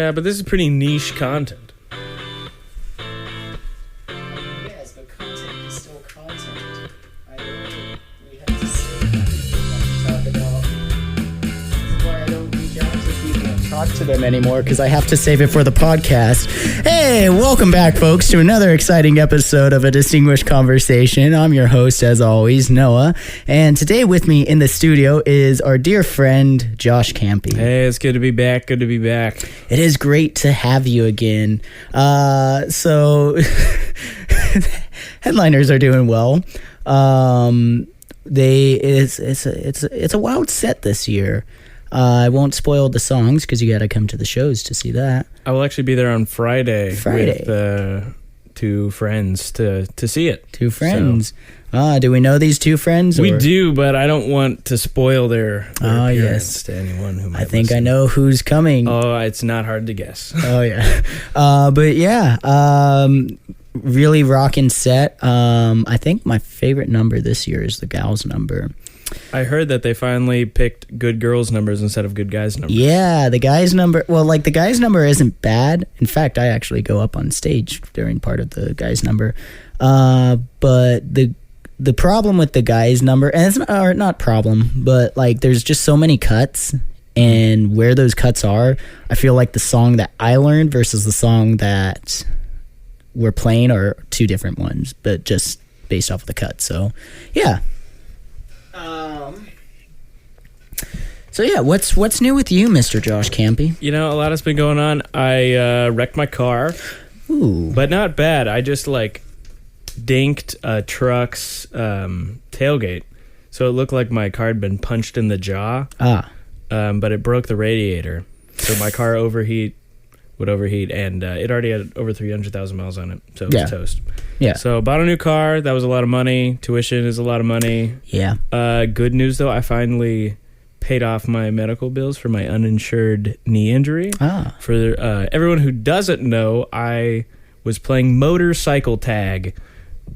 Yeah, but this is pretty niche content. Yes, but content is still content. We have to say everything that we talk about. This is why I don't reach out to people and talk to them anymore, because I have to save it for the podcast. Hey, welcome back, folks, to another exciting episode of A Distinguished Conversation. I'm your host, as always, Noah, and today with me in the studio is our dear friend, Josh Campy. Hey, it's good to be back. Good to be back. It is great to have you again. So headliners are doing well. It's a wild set this year. I won't spoil the songs because you got to come to the shows to see that. I will actually be there on Friday. With two friends to see it. Two friends. Do we know these two friends? We do, but I don't want to spoil their appearance to anyone who might listen. I know who's coming. Oh, it's not hard to guess. Oh, yeah. But yeah, really rocking set. I think my favorite number this year is the gals number. I heard that they finally picked good girls numbers instead of good guys numbers. Yeah, the guys number, the guys number isn't bad. In fact, I actually go up on stage during part of the guys number. But the problem with the guys number, and it's not problem, but like there's just so many cuts, and where those cuts are, I feel like the song that I learned versus the song that we're playing are two different ones, but just based off of the cut. So, yeah. So yeah, what's new with you, Mr. Josh Campy? You know, a lot has been going on. I wrecked my car. Ooh. But not bad. I just dinked a truck's tailgate. So it looked like my car had been punched in the jaw. But it broke the radiator. So my car would overheat, and it already had over 300,000 miles on it. So it was toast. Yeah. So bought a new car. That was a lot of money. Tuition is a lot of money. Yeah. Good news, though. I finally paid off my medical bills for my uninsured knee injury. For everyone who doesn't know, I was playing motorcycle tag,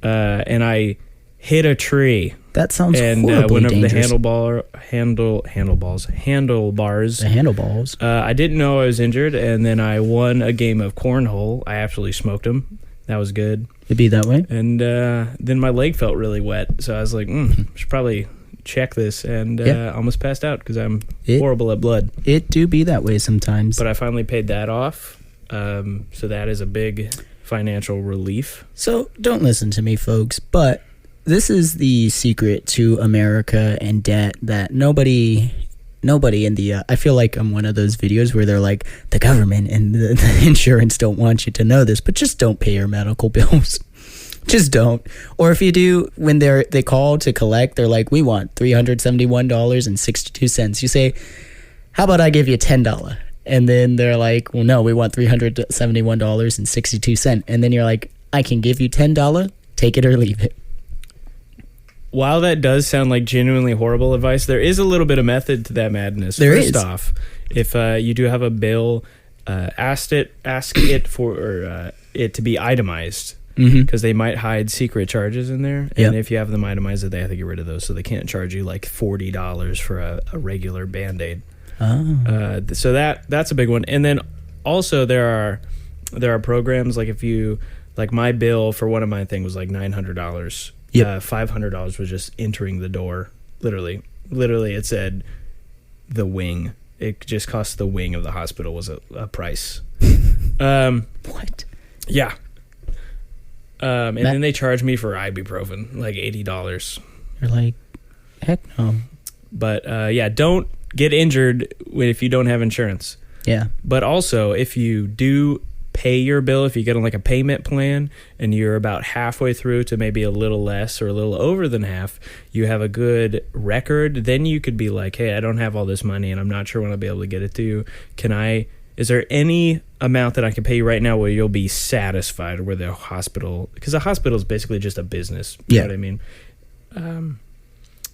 and I hit a tree. That sounds horribly went over dangerous. the handlebars. The handleballs. I didn't know I was injured, and then I won a game of cornhole. I absolutely smoked him. That was good. It'd be that way. And then my leg felt really wet, so I was like, should probably check this, and almost passed out because I'm horrible at blood. It do be that way sometimes. But I finally paid that off, so that is a big financial relief. So don't listen to me, folks, but this is the secret to America and debt that nobody in the I feel like I'm one of those videos where they're like, the government and the insurance don't want you to know this, but just don't pay your medical bills. Just don't. Or if you do, when they call to collect, they're like, we want $371.62. You say, how about I give you $10? And then they're like, well, no, we want $371.62. And then you're like, I can give you $10. Take it or leave it. While that does sound like genuinely horrible advice, there is a little bit of method to that madness. First off, if you do have a bill, ask it for it to be itemized, because they might hide secret charges in there. And if you have them itemized, they have to get rid of those, so they can't charge you like $40 for a regular Band-Aid. So that's a big one. And then also there are programs, like if you, like my bill for one of my things was like $900. $500 was just entering the door. Literally it said the wing. It just cost the wing of the hospital was a price. What? Yeah. And then they charged me for ibuprofen, like $80. You're like, heck no. But don't get injured if you don't have insurance. Yeah. But also, if you do pay your bill, if you get on like a payment plan and you're about halfway through to maybe a little less or a little over than half, you have a good record, then you could be like, hey, I don't have all this money and I'm not sure when I'll be able to get it to you. Is there any amount that I can pay you right now where you'll be satisfied with the hospital? Because the hospital is basically just a business. You know what I mean?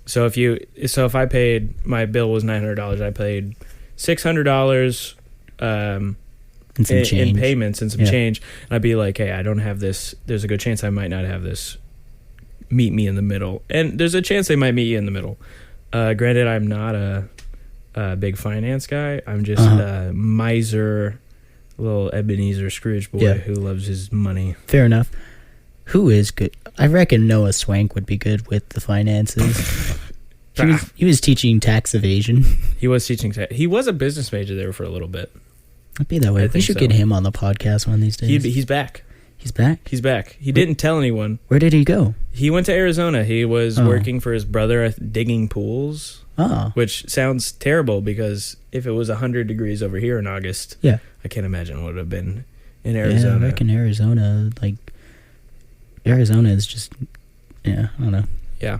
So if I paid, my bill was $900, I paid $600 in payments and some change, and I'd be like, hey, I don't have this. There's a good chance I might not have this. Meet me in the middle. And there's a chance they might meet you in the middle. Granted, I'm not a big finance guy. I'm just a miser little Ebenezer Scrooge boy who loves his money. Fair enough. Who is good? I reckon Noah Swank would be good with the finances. He was teaching tax evasion. He was teaching he was a business major there for a little bit. It'd be that way. We should get him on the podcast one of these days. He's back. He's back? He's back. He didn't tell anyone. Where did he go? He went to Arizona. He was working for his brother digging pools. Oh. Which sounds terrible because if it was 100 degrees over here in August, I can't imagine what it would have been in Arizona. Yeah, I reckon Arizona is just, I don't know. Yeah.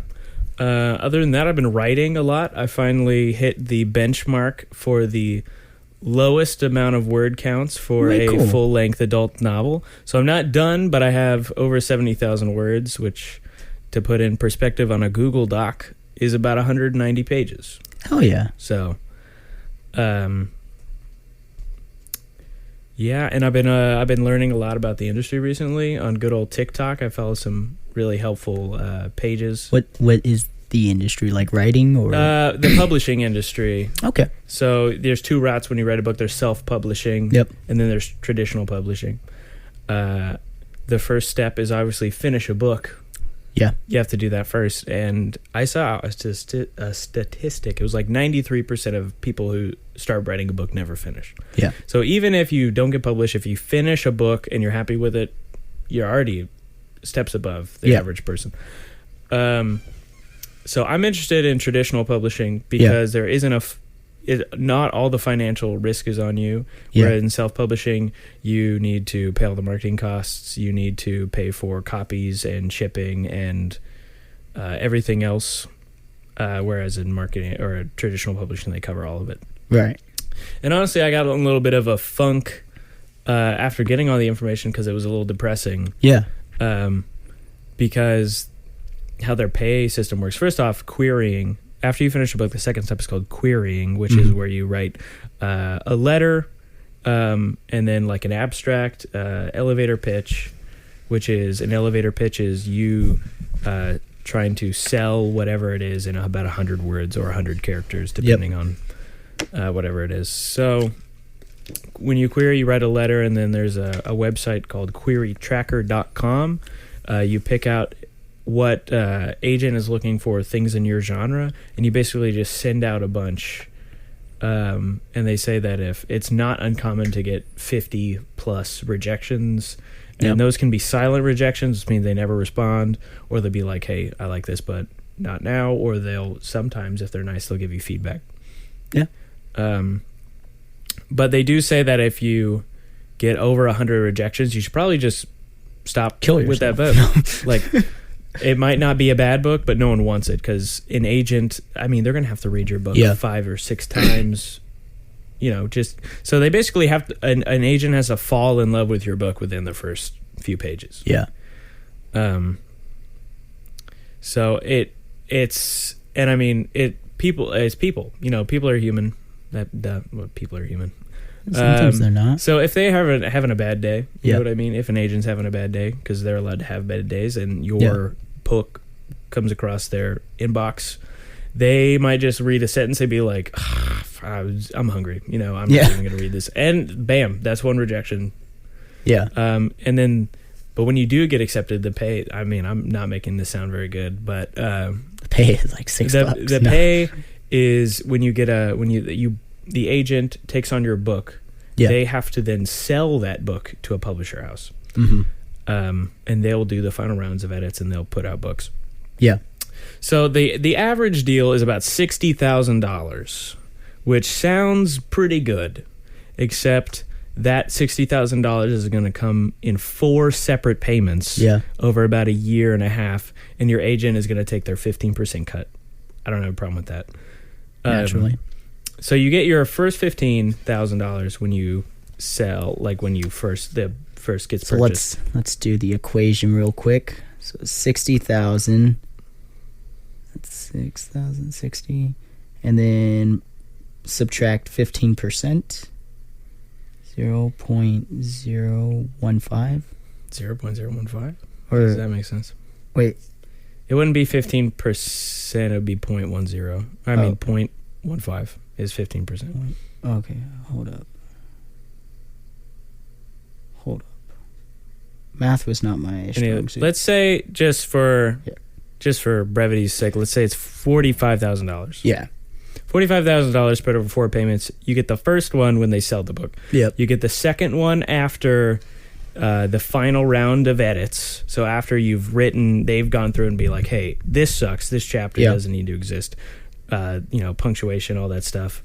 Other than that, I've been writing a lot. I finally hit the benchmark for the lowest amount of word counts for a full-length adult novel. So I'm not done, but I have over 70,000 words, which, to put in perspective on a Google Doc, is about 190 pages. Oh, yeah. So, yeah, and I've been learning a lot about the industry recently on good old TikTok. I follow some really helpful pages. What is the industry, like writing or the publishing industry? Okay. So there's two routes when you write a book. There's self-publishing. Yep. And then there's traditional publishing. The first step is obviously finish a book. Yeah. You have to do that first. And I saw a statistic. It was like 93% of people who start writing a book never finish. Yeah. So even if you don't get published, if you finish a book and you're happy with it, you're already steps above the average person. So I'm interested in traditional publishing because there isn't not all the financial risk is on you. Whereas in self-publishing, you need to pay all the marketing costs. You need to pay for copies and shipping and everything else. Whereas in marketing or traditional publishing, they cover all of it. Right. And honestly, I got a little bit of a funk after getting all the information because it was a little depressing. Yeah. Because how their pay system works. First off, querying. After you finish a book, the second step is called querying, which is where you write a letter and then like an abstract, elevator pitch, which is an elevator pitch is you trying to sell whatever it is in about 100 words or 100 characters, depending on whatever it is. So when you query, you write a letter, and then there's a website called querytracker.com. You pick out what agent is looking for things in your genre, and you basically just send out a bunch. And they say that if it's not uncommon to get 50 plus rejections, and those can be silent rejections, which means they never respond, or they'll be like, hey, I like this, but not now, or they'll sometimes, if they're nice, they'll give you feedback. Yeah. But they do say that if you get over 100 rejections, you should probably just stop with that book. Like, it might not be a bad book, but no one wants it because an agent, I mean, they're going to have to read your book 5 or 6 times, just so they basically have to, an agent has to fall in love with your book within the first few pages. Yeah. So it's, and I mean, it's people, people are human. People are human. Sometimes they're not. So if they are having a bad day, you know what I mean? If an agent's having a bad day, because they're allowed to have bad days, and your book comes across their inbox, they might just read a sentence and be like, I'm hungry. I'm not even going to read this. And bam, that's one rejection. Yeah. And then, but when you do get accepted, the pay, I mean, I'm not making this sound very good, but the pay is like $6. The pay is when you get the agent takes on your book, they have to then sell that book to a publisher house. Mm-hmm. And they'll do the final rounds of edits and they'll put out books. Yeah. So the average deal is about $60,000, which sounds pretty good, except that $60,000 is going to come in 4 separate payments over about a year and a half, and your agent is going to take their 15% cut. I don't have a problem with that. Naturally. So you get your first $15,000 when you sell, like when you the first gets purchased. So let's do the equation real quick. So 60,000. That's 6,000, 60, and then subtract 15%. 0.015. 0.015. Or does that make sense? Wait. It wouldn't be 15%. It would be 0.10. I mean 0.15 is 15%. Okay, hold up. hold up. Math was not my strong suit. Let's say just for brevity's sake, let's say it's $45,000. Yeah. $45,000 spread over 4 payments. You get the first one when they sell the book. Yep. You get the second one after the final round of edits. So after you've written, they've gone through and be like, hey, this sucks. This chapter doesn't need to exist. Punctuation, all that stuff.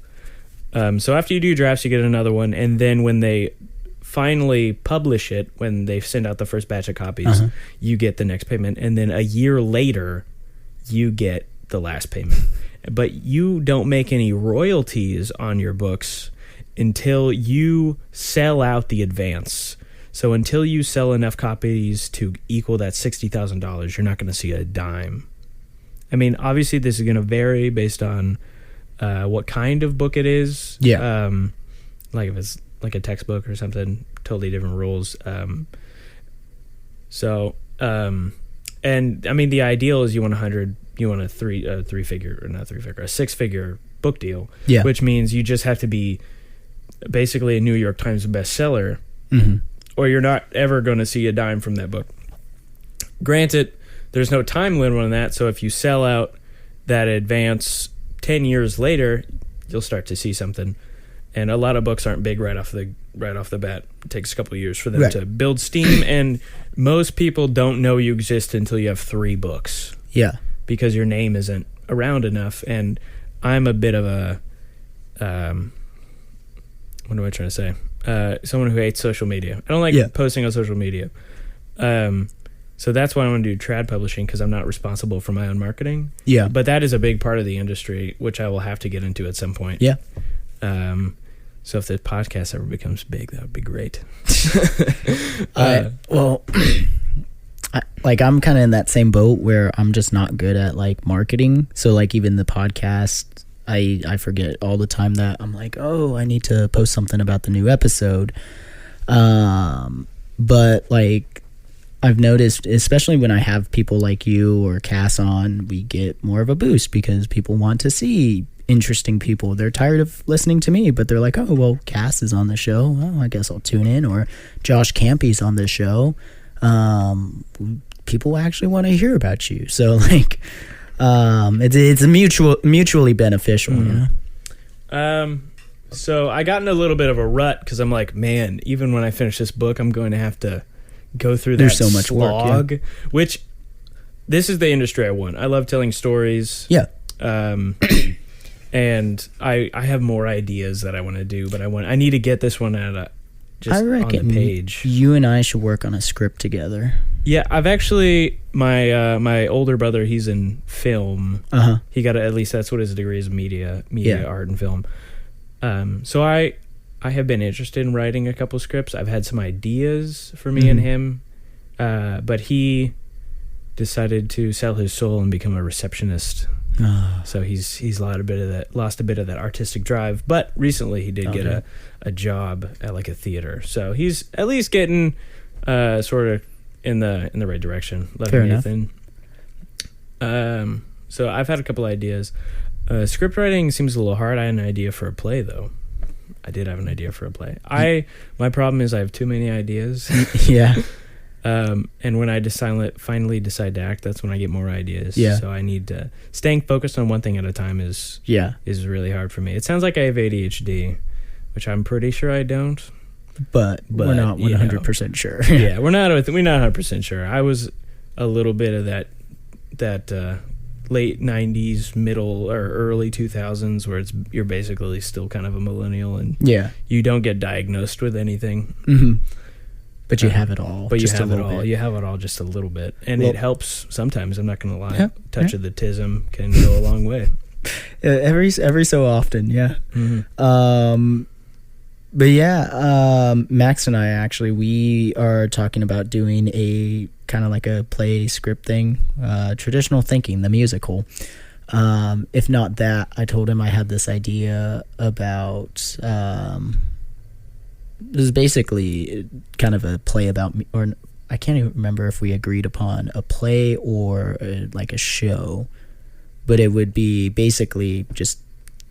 So after you do drafts, you get another one. And then when they finally publish it, when they send out the first batch of copies, you get the next payment. And then a year later, you get the last payment. But you don't make any royalties on your books until you sell out the advance. So until you sell enough copies to equal that $60,000, you're not going to see a dime. I mean, obviously this is going to vary based on what kind of book it is. Yeah. Like if it's like a textbook or something, totally different rules. And I mean, the ideal is you want a 6-figure book deal, which means you just have to be basically a New York Times bestseller, or you're not ever going to see a dime from that book. Granted, there's no time limit on that, so if you sell out that advance 10 years later, you'll start to see something. And a lot of books aren't big right off the bat. It takes a couple of years for them to build steam, and most people don't know you exist until you have 3 books. Yeah. Because your name isn't around enough. And I'm a bit of a what am I trying to say? Someone who hates social media. I don't like posting on social media. So that's why I want to do trad publishing, because I'm not responsible for my own marketing. Yeah. But that is a big part of the industry, which I will have to get into at some point. Yeah. So if the podcast ever becomes big, that would be great. I'm kind of in that same boat where I'm just not good at like marketing. So like even the podcast, I forget all the time that I'm like, oh, I need to post something about the new episode. But like I've noticed, especially when I have people like you or Cass on, we get more of a boost because people want to see interesting people. They're tired of listening to me, but they're like, oh, well, Cass is on the show. Oh, I guess I'll tune in. Or Josh Campy's on the show. People actually want to hear about you. So like, it's a mutually beneficial. You know? So I got in a little bit of a rut because I'm like, man, even when I finish this book, I'm going to have to go through that so much slog, work, which this is the industry I want. I love telling stories. Yeah. And I have more ideas that I want to do, but I need to get this one on the page. You and I should work on a script together. Yeah, I've actually my older brother, he's in film. He got at least that's what his degree is, media art and film. So I have been interested in writing a couple scripts. I've had some ideas for me and him, but he decided to sell his soul and become a receptionist. So he's lost a bit of that artistic drive. But recently he did get a job at like a theater, so he's at least getting sort of in the right direction. Fair enough. So I've had a couple ideas. Script writing seems a little hard. I had an idea for a play though. I did have an idea for a play. My problem is I have too many ideas. Yeah. And when I finally decide to act, that's when I get more ideas. Yeah. So I need to staying focused on one thing at a time is really hard for me. It sounds like I have ADHD, which I'm pretty sure I don't. But we're not 100% sure. Yeah, we're not 100% sure. I was a little bit of that late 90s, middle or early 2000s where you're basically still kind of a millennial and you don't get diagnosed with anything. But you have it all. But you have it all. You have it all just a little bit. And it helps sometimes. I'm not going to lie. Yeah, Touch of the tism can go a long way. Every so often, yeah. But yeah, Max and I actually, we are talking about doing a kind of like a play script thing, Traditional Thinking, the musical. If not that, I told him I had this idea about... This is basically kind of a play about me, or I can't even remember if we agreed upon a play or like a show, but it would be basically just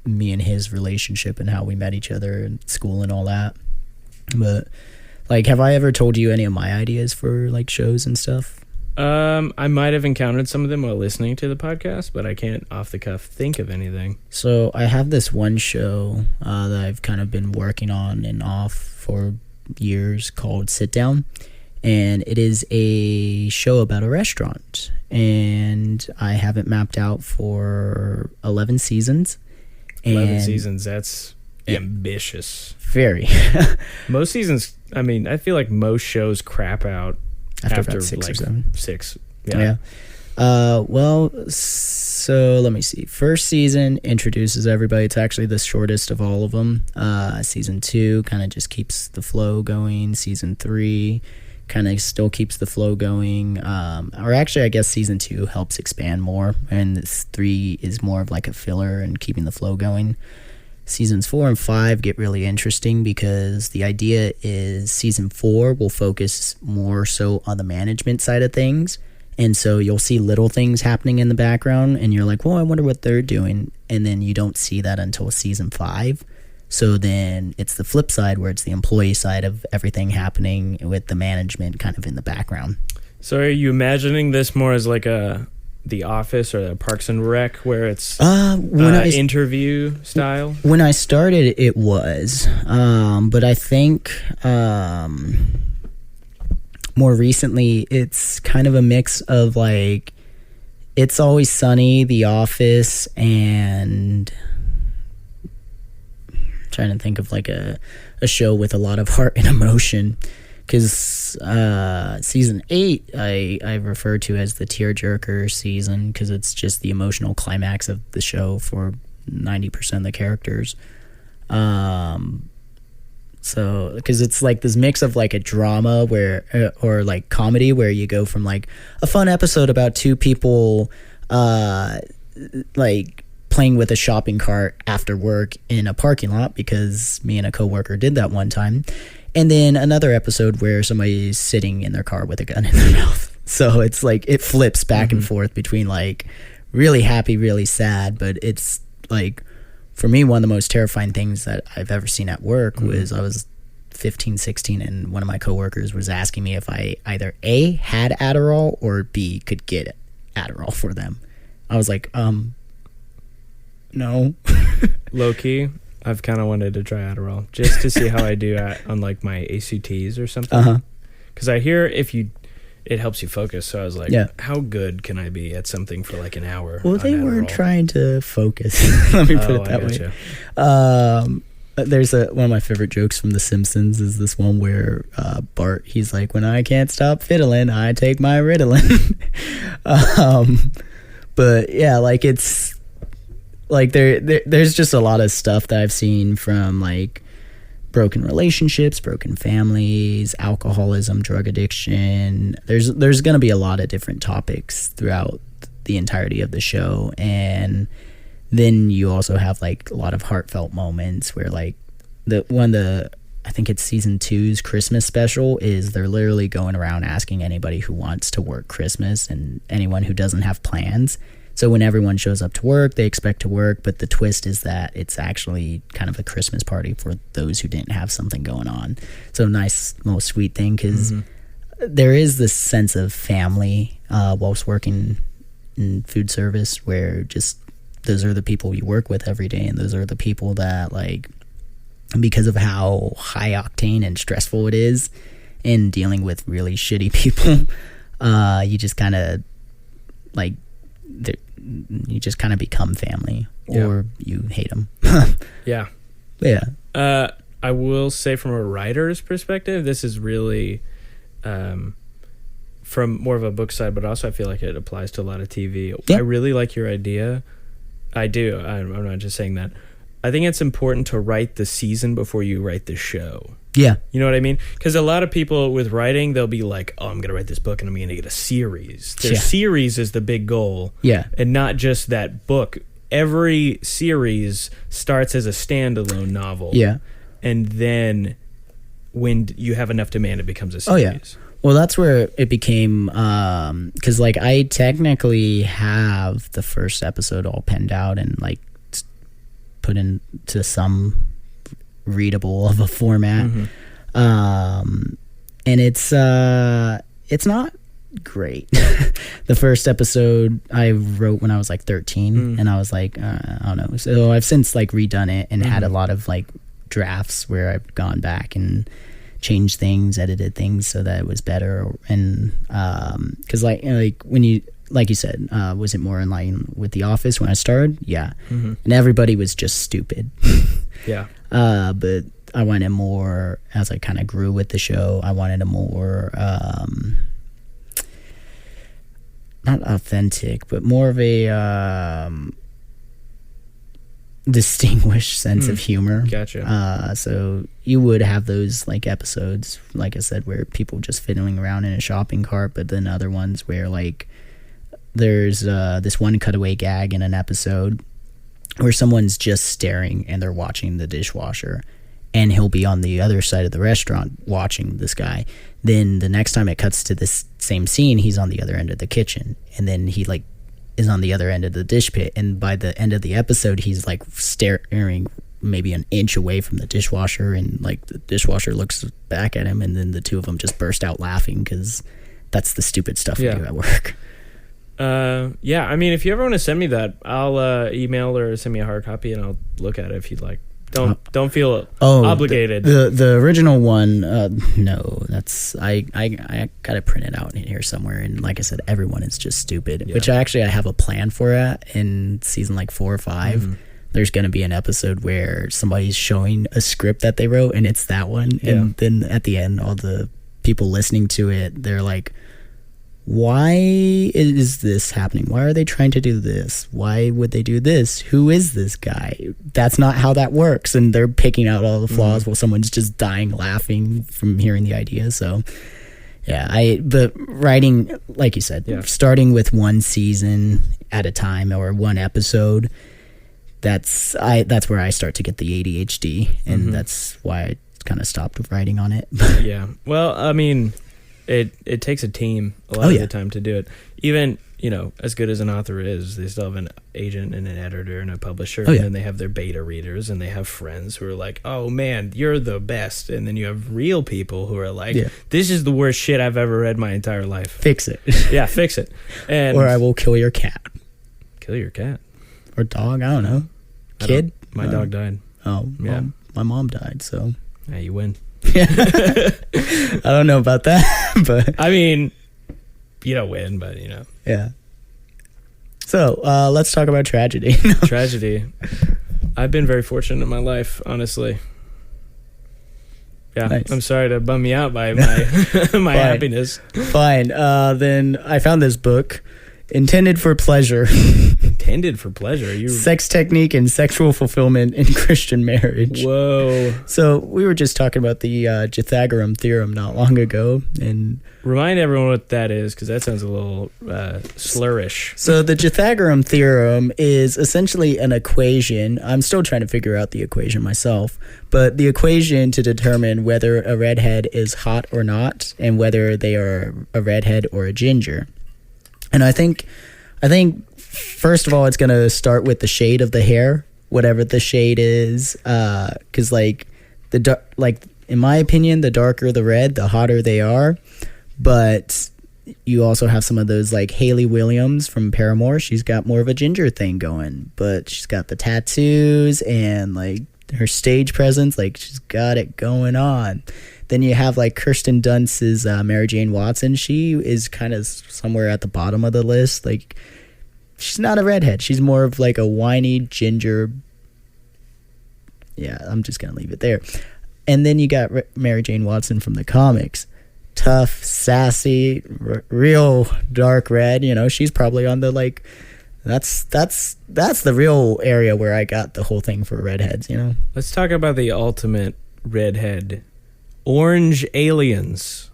me and his relationship and how we met each other in school and all that. But Like, have I ever told you any of my ideas for like shows and stuff? I might have encountered some of them while listening to the podcast, but I can't off the cuff think of anything. So I have this one show that I've kind of been working on and off for years called Sit Down, and it is a show about a restaurant, and I have it mapped out for 11 seasons. 11 seasons, that's ambitious. Very. Most seasons, I mean, I feel like most shows crap out after about 6 like or 7. 6. Yeah. Well, so let me see. First season introduces everybody. It's actually the shortest of all of them. Season 2 kind of just keeps the flow going. Season 3 kind of still keeps the flow going. Or actually, I guess season 2 helps expand more, and 3 is more of like a filler and keeping the flow going. Seasons 4 and 5 get really interesting because the idea is season 4 will focus more so on the management side of things. And so you'll see little things happening in the background and you're like, well, I wonder what they're doing. And then you don't see that until season 5. So then it's the flip side where it's the employee side of everything happening with the management kind of in the background. So are you imagining this more as like The Office or the Parks and Rec, where it's interview style? When I started, it was. But I think more recently, it's kind of a mix of like It's Always Sunny, The Office, and I'm trying to think of like a show with a lot of heart and emotion. Because season 8 I refer to as the tearjerker season because it's just the emotional climax of the show for 90% of the characters. So because it's like this mix of like a drama where or like comedy where you go from like a fun episode about 2 people like playing with a shopping cart after work in a parking lot because me and a coworker did that one time. And then another episode where somebody's sitting in their car with a gun in their mouth. So it's like it flips back and forth between like really happy, really sad. But it's like, for me, one of the most terrifying things that I've ever seen at work was I was 15, 16, and one of my coworkers was asking me if I either A, had Adderall or B, could get Adderall for them. I was like, no. Low key, I've kind of wanted to try Adderall just to see how I do on like my ACTs or something. Because I hear it helps you focus. So I was like, how good can I be at something for like an hour? Well, they weren't trying to focus. Let me put it that way. There's one of my favorite jokes from The Simpsons is this one where Bart, he's like, when I can't stop fiddling, I take my Ritalin. But yeah, like it's like there's just a lot of stuff that I've seen from like broken relationships, broken families, alcoholism, drug addiction. There's going to be a lot of different topics throughout the entirety of the show. And then you also have like a lot of heartfelt moments where like I think it's season 2's Christmas special is they're literally going around asking anybody who wants to work Christmas and anyone who doesn't have plans. So when everyone shows up to work, they expect to work, but the twist is that it's actually kind of a Christmas party for those who didn't have something going on. So nice little sweet thing because there is this sense of family whilst working in food service where just those are the people you work with every day, and those are the people that like, because of how high octane and stressful it is in dealing with really shitty people, you just kind of like you just kind of become family or you hate them. Yeah. I will say from a writer's perspective, this is really from more of a book side, but also I feel like it applies to a lot of TV. I really like your idea. I do. I'm not just saying that. I think it's important to write the season before you write the show. Yeah. You know what I mean? Because a lot of people with writing, they'll be like, oh, I'm going to write this book and I'm going to get a series. Their series is the big goal. Yeah. And not just that book. Every series starts as a standalone novel. Yeah. And then when you have enough demand, it becomes a series. Oh, yeah. Well, that's where it became, because like I technically have the first episode all penned out and like put into some readable of a format. and it's not great. The first episode I wrote when I was like 13, and I was like, I don't know. So I've since like redone it and had a lot of like drafts where I've gone back and changed things, edited things so that it was better. And because like when you, like you said, was it more in line with The Office when I started? Yeah. And everybody was just stupid. Yeah. But I wanted more, as I kind of grew with the show, I wanted a more not authentic, but more of a distinguished sense of humor. Gotcha. So you would have those like episodes, like I said, where people just fiddling around in a shopping cart, but then other ones where like there's this one cutaway gag in an episode where someone's just staring and they're watching the dishwasher, and he'll be on the other side of the restaurant watching this guy. Then the next time it cuts to this same scene, he's on the other end of the kitchen, and then he like is on the other end of the dish pit, and by the end of the episode he's like staring maybe an inch away from the dishwasher, and like the dishwasher looks back at him, and then the two of them just burst out laughing because that's the stupid stuff we do at work. Yeah, I mean, if you ever want to send me that, I'll email or send me a hard copy and I'll look at it if you'd like. Don't feel obligated. The original one, no, that's I got it printed out in here somewhere, and like I said, everyone is just stupid. Which I have a plan for it in season like 4 or 5. There's going to be an episode where somebody's showing a script that they wrote, and it's that one, and then at the end, all the people listening to it, they're like, why is this happening? Why are they trying to do this? Why would they do this? Who is this guy? That's not how that works. And they're picking out all the flaws while someone's just dying laughing from hearing the idea. So yeah, but writing, like you said, starting with one season at a time or one episode, that's where I start to get the ADHD, and that's why I kind of stopped writing on it. Yeah. Well, I mean, It takes a team a lot of the time to do it. Even, as good as an author is, they still have an agent and an editor and a publisher, and then they have their beta readers, and they have friends who are like, oh man, you're the best. And then you have real people who are like, this is the worst shit I've ever read my entire life. Fix it. Yeah, fix it. And or I will kill your cat. Kill your cat. Or dog, I don't know. Kid? My dog died. Oh, yeah. Well, my mom died, so. Yeah, you win. I don't know about that, but I mean, you don't win, but yeah. So let's talk about tragedy. Tragedy. I've been very fortunate in my life, honestly. Yeah, nice. I'm sorry to bum you out by my happiness. Fine. Then I found this book, Intended for Pleasure. Intended for pleasure? Sex technique and sexual fulfillment in Christian marriage. Whoa. So we were just talking about the Pythagorean theorem not long ago. And remind everyone what that is, because that sounds a little slurish. So the Pythagorean theorem is essentially an equation. I'm still trying to figure out the equation myself. But the equation to determine whether a redhead is hot or not, and whether they are a redhead or a ginger. And I think first of all, it's gonna start with the shade of the hair, whatever the shade is, because in my opinion, the darker the red, the hotter they are. But you also have some of those like Hayley Williams from Paramore. She's got more of a ginger thing going, but she's got the tattoos and like her stage presence, like she's got it going on. Then you have like Kirsten Dunst's Mary Jane Watson. She is kind of somewhere at the bottom of the list. Like, she's not a redhead. She's more of like a whiny ginger. Yeah, I'm just going to leave it there. And then you got Mary Jane Watson from the comics. Tough, sassy, real dark red. She's probably on the like, that's the real area where I got the whole thing for redheads, Let's talk about the ultimate redhead. Orange aliens.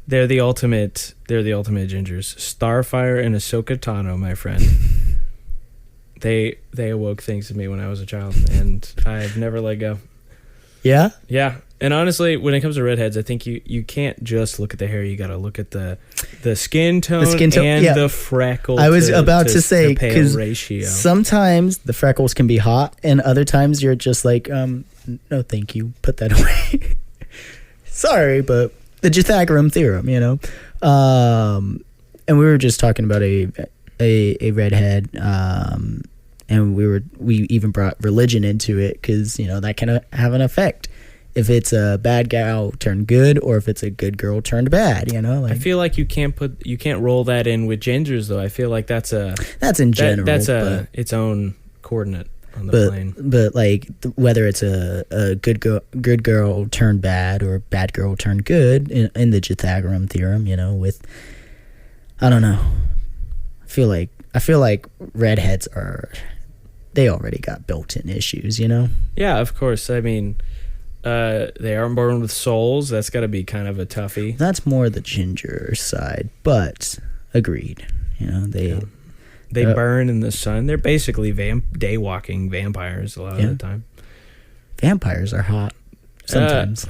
They're the ultimate gingers. Starfire and Ahsoka Tano, my friend. They awoke things in me when I was a child, and I've never let go. Yeah? Yeah. And honestly, when it comes to redheads, I think you can't just look at the hair. You got to look at the skin tone, and the freckles. I was about to say, because sometimes the freckles can be hot, and other times you're just like, no, thank you. Put that away. Sorry, but the Pythagorean theorem, you know. And we were just talking about a redhead, and we even brought religion into it because, you know, that can have an effect. If it's a bad gal turned good, or if it's a good girl turned bad, you know. Like, I feel like you can't roll that in with genders though. I feel like that's in general. That's its own coordinate on the plane. But like whether it's a good girl turned bad or bad girl turned good in the Pythagorean theorem, you know, with, I don't know. I feel like redheads they already got built-in issues, you know. Yeah, of course. I mean, they aren't born with souls. That's got to be kind of a toughie. That's more the ginger side, but agreed. You know, they burn in the sun. They're basically day-walking vampires a lot of the time. Vampires are hot sometimes.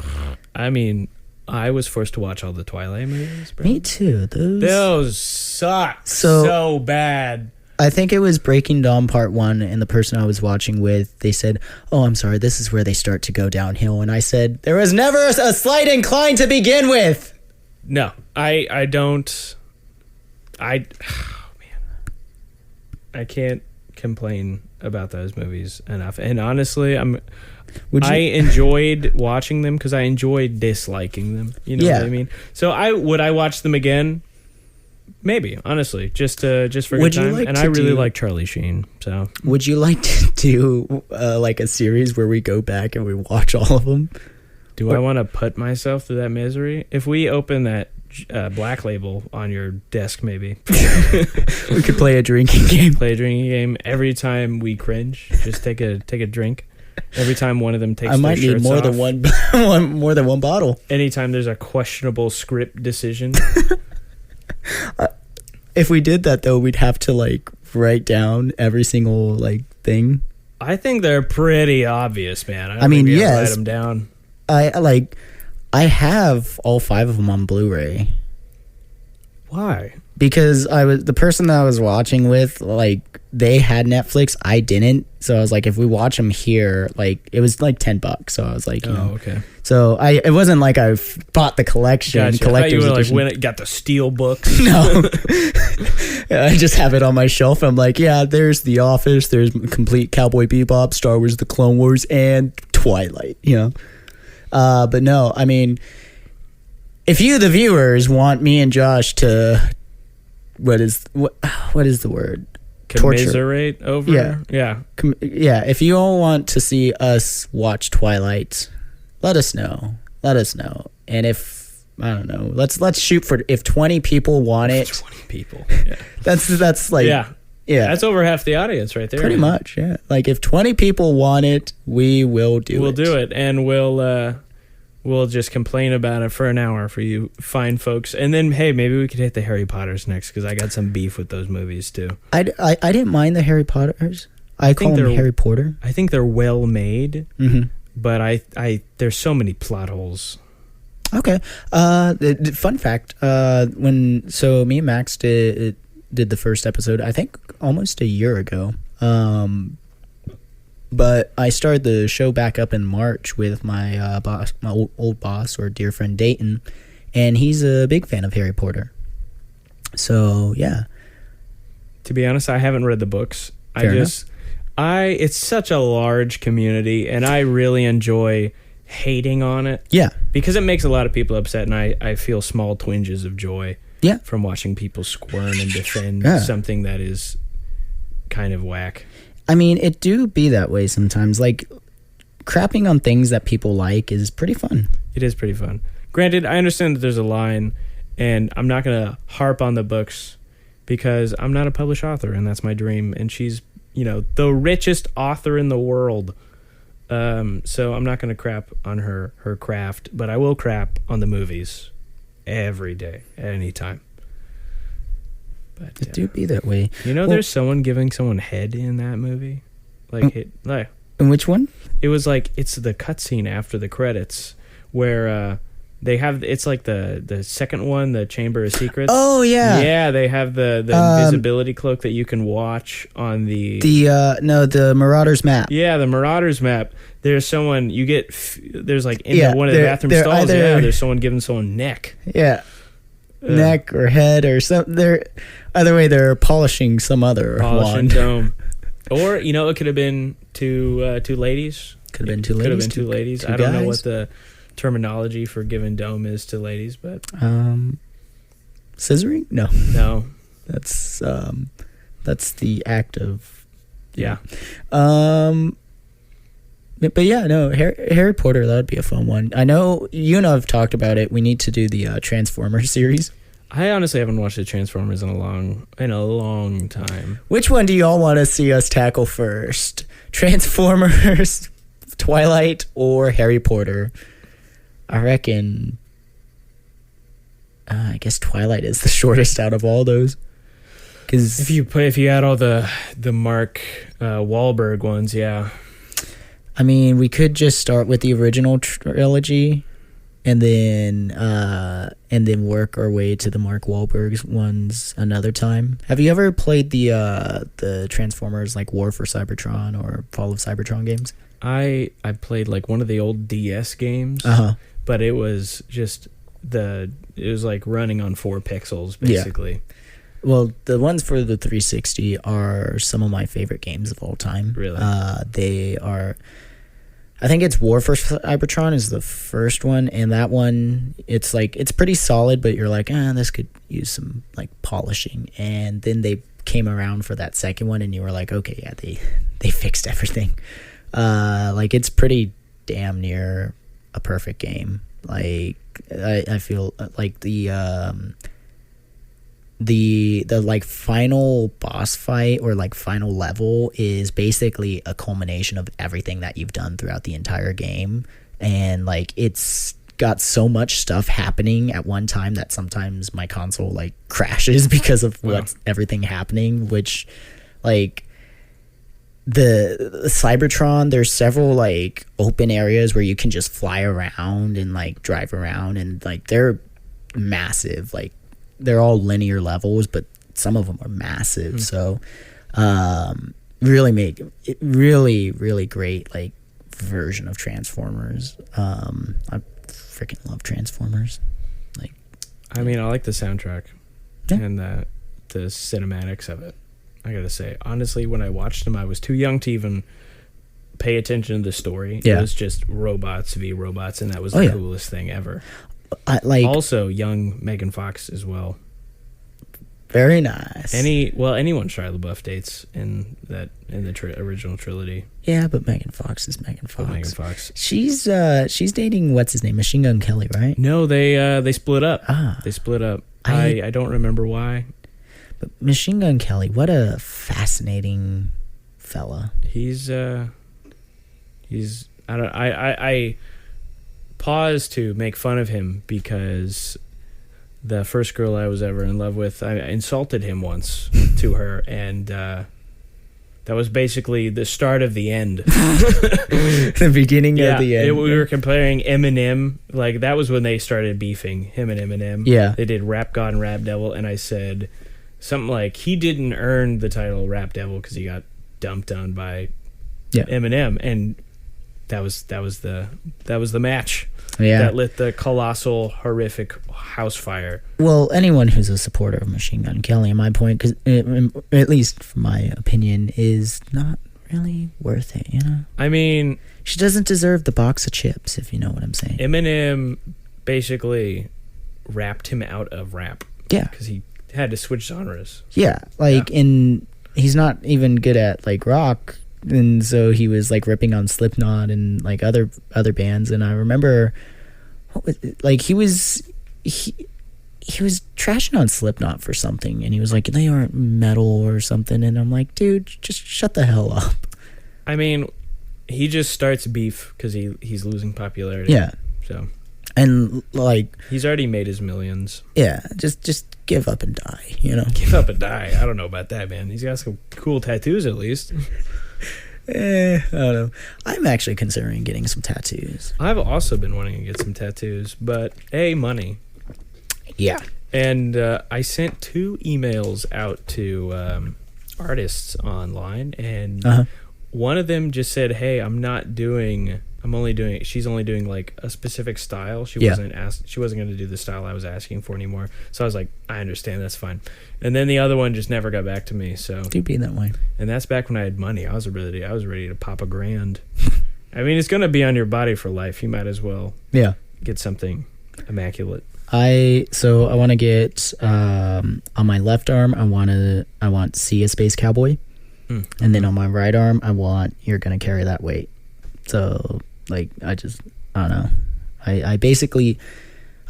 I mean, I was forced to watch all the Twilight movies, bro. Me too. Those suck so bad. I think it was Breaking Dawn Part 1, and the person I was watching with, they said, "Oh, I'm sorry, this is where they start to go downhill." And I said, there was never a slight incline to begin with. No, I don't. Oh, man. I can't complain about those movies enough. And honestly, I enjoyed watching them because I enjoyed disliking them. You know what I mean? So would I watch them again? Maybe, honestly, just for good time. And I really like Charlie Sheen. So, would you like to do like a series where we go back and we watch all of them? I want to put myself through that misery? If we open that Black Label on your desk, maybe we could play a drinking game. Play a drinking game every time we cringe. Just take a drink. Every time one of them takes, I might need more than one bottle. Anytime there's a questionable script decision. If we did that though, we'd have to like write down every single like thing. I think they're pretty obvious, man. I mean, yes, write them down. I have all 5 of them on Blu-ray. Why? Because the person that I was watching with, like, they had Netflix, I didn't. So I was like, if we watch them here, like, it was like $10. So I was like, okay. So it wasn't like I bought the collection. Gotcha. Collector's I thought edition. you were like, got the steel books. No. I just have it on my shelf. I'm like, yeah, there's The Office, there's Complete Cowboy Bebop, Star Wars, The Clone Wars, and Twilight, you know. But no, I mean, if you, the viewers, want me and Josh to, what is the word? Commiserate over? Yeah. Yeah. If you all want to see us watch Twilight, let us know. And if, I don't know, let's shoot for, if 20 people want it. 20 people. Yeah. That's like, yeah. That's over half the audience right there. Pretty much, yeah. Like if 20 people want it, we will do it. We'll do it, and we'll just complain about it for an hour for you fine folks. And then, hey, maybe we could hit the Harry Potters next, because I got some beef with those movies too. I didn't mind the Harry Potters. I call them Harry Potter. I think they're well made, mm-hmm. but I there's so many plot holes. Okay. Fun fact: when me and Max did the first episode, I think almost a year ago. But I started the show back up in March with my boss, my old boss or dear friend Dayton, and he's a big fan of Harry Potter. So yeah. To be honest, I haven't read the books. Fair enough. It's such a large community, and I really enjoy hating on it. Yeah. Because it makes a lot of people upset, and I feel small twinges of joy. Yeah. From watching people squirm and defend something that is kind of whack. I mean, it do be that way sometimes. Like, crapping on things that people like is pretty fun. It is pretty fun. Granted, I understand that there's a line, and I'm not going to harp on the books because I'm not a published author, and that's my dream. And she's, the richest author in the world. So I'm not going to crap on her craft, but I will crap on the movies every day, at any time. But it do be that way. There's someone giving someone head in that movie. In which one? It was like, it's the cutscene after the credits where They have, it's like the second one, the Chamber of Secrets. Oh yeah, yeah. They have the invisibility cloak that you can watch on the Marauders map. Yeah, the Marauders map. There's someone you get. There's like in one of the bathroom stalls. There's someone giving someone neck. Yeah, neck or head or something. They're either way. They're polishing some other wand. Dome. Or it could have been two ladies. Could have been two ladies. I don't know what the terminology for giving dome is to ladies, but scissoring? No. That's the act of but yeah, no, Harry Potter, that would be a fun one. I know you and I have talked about it. We need to do the Transformers series. I honestly haven't watched the Transformers in a long time. Which one do y'all want to see us tackle first? Transformers, Twilight, or Harry Potter? I reckon. I guess Twilight is the shortest out of all those. Because if you add all the Mark Wahlberg ones, yeah. I mean, we could just start with the original trilogy, and then work our way to the Mark Wahlberg ones another time. Have you ever played the Transformers like War for Cybertron or Fall of Cybertron games? I played like one of the old DS games, but it was just it was like running on 4 pixels basically. Yeah. Well, the ones for the 360 are some of my favorite games of all time. Really? They are. I think it's War for Cybertron is the first one, and that one it's pretty solid, but you're like, this could use some like polishing. And then they came around for that second one, and you were like, okay, yeah, they fixed everything. It's pretty damn near a perfect game. Like I feel like the like final boss fight or like final level is basically a culmination of everything that you've done throughout the entire game, and like it's got so much stuff happening at one time that sometimes my console like crashes because of what's everything happening, which like the Cybertron, there's several like open areas where you can just fly around and like drive around, and like they're massive. Like they're all linear levels, but some of them are massive. So really make it really great like version of Transformers. I freaking love Transformers. Like, I mean, I like the soundtrack and the cinematics of it. I gotta say, honestly, when I watched them, I was too young to even pay attention to the story. It was just robots v robots, and that was the coolest thing ever. Also, young Megan Fox as well. Very nice. Anyone Shia LaBeouf dates in the original trilogy. Yeah, but Megan Fox is Megan Fox. She's dating what's his name, Machine Gun Kelly, right? No, they split up. They split up. I don't remember why. But Machine Gun Kelly, what a fascinating fella. I pause to make fun of him because the first girl I was ever in love with, I insulted him once to her, and that was basically the start of the end. The beginning of the end. We were comparing Eminem, like that was when they started beefing, him and Eminem. Yeah. They did Rap God and Rap Devil, and I said something like he didn't earn the title Rap Devil because he got dumped on by Eminem, and that was the match. Yeah. That lit the colossal, horrific house fire. Well, anyone who's a supporter of Machine Gun Kelly, in my point, because at least from my opinion, is not really worth it. I mean, she doesn't deserve the box of chips, if you know what I'm saying. Eminem basically rapped him out of rap. Yeah, because he had to switch genres. Yeah, he's not even good at like rock. And so he was like ripping on Slipknot and like other bands, and I remember he was trashing on Slipknot for something, and he was like, they aren't metal or something, and I'm like, dude, just shut the hell up. I mean, he just starts beef because he's losing popularity. Yeah. So, and like he's already made his millions. Yeah, just give up and die. Give up and die. I don't know about that, man. He's got some cool tattoos at least. I don't know. I'm actually considering getting some tattoos. I've also been wanting to get some tattoos, but money. Yeah. And I sent 2 emails out to artists online, and one of them just said, "Hey, she's only doing like a specific style. She wasn't going to do the style I was asking for anymore." So I was like, "I understand, that's fine." And then the other one just never got back to me. So do be that way. And that's back when I had money. I was ready to pop $1,000. I mean, it's going to be on your body for life. You might as well get something immaculate. I want to get on my left arm. I want "See a Space Cowboy," and then on my right arm I want "You're gonna carry that weight." So like I don't know. I basically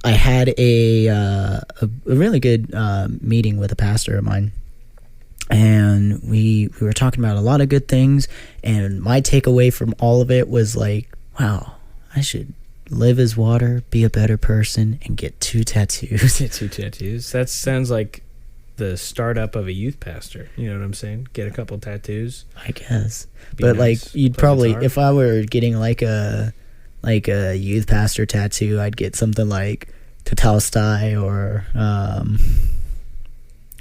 I had a really good meeting with a pastor of mine, and we were talking about a lot of good things. And my takeaway from all of it was like, wow, I should live as water, be a better person, and get 2 tattoos. Get 2 tattoos. That sounds like the startup of a youth pastor. You know what I'm saying? Get a couple tattoos. I guess. But nice. Like you'd probably, if I were getting like a youth pastor tattoo, I'd get something like Tetelestai or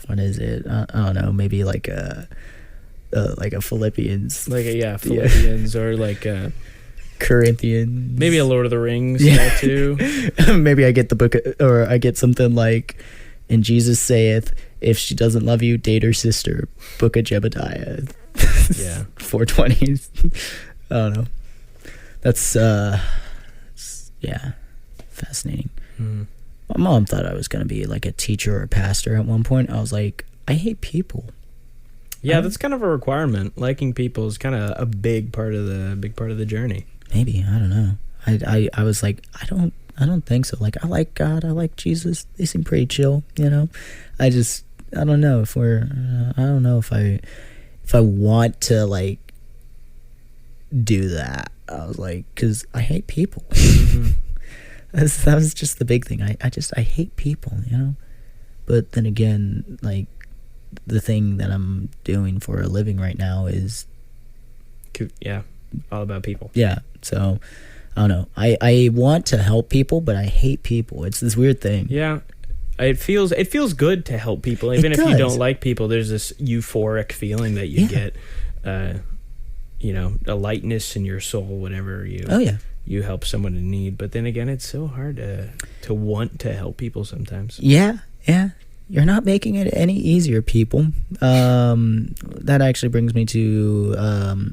what is it? I don't know. Maybe like a Philippians. Philippians or like a Corinthians. Maybe a Lord of the Rings tattoo. Maybe I get the book, or I get something like, "And Jesus saith, if she doesn't love you, date her sister." Book of Jebediah. 420. I don't know. That's fascinating. My mom thought I was gonna be like a teacher or a pastor at one point. I was like, I hate people. Yeah, that's kind of a requirement. Liking people is kind of a big part of the journey. Maybe, I don't know. I was like, I don't think so. Like, I like God, I like Jesus. They seem pretty chill, you know. I don't know if I want to like do that. I was like, because I hate people. That was just the big thing. I hate people, you know. But then again, like, the thing that I'm doing for a living right now is all about people. Yeah. So I don't know. I want to help people, but I hate people. It's this weird thing. Yeah. It feels good to help people. Even if you don't like people, there's this euphoric feeling that you get, a lightness in your soul whenever you help someone in need. But then again, it's so hard to want to help people sometimes. Yeah. You're not making it any easier, people. That actually brings me to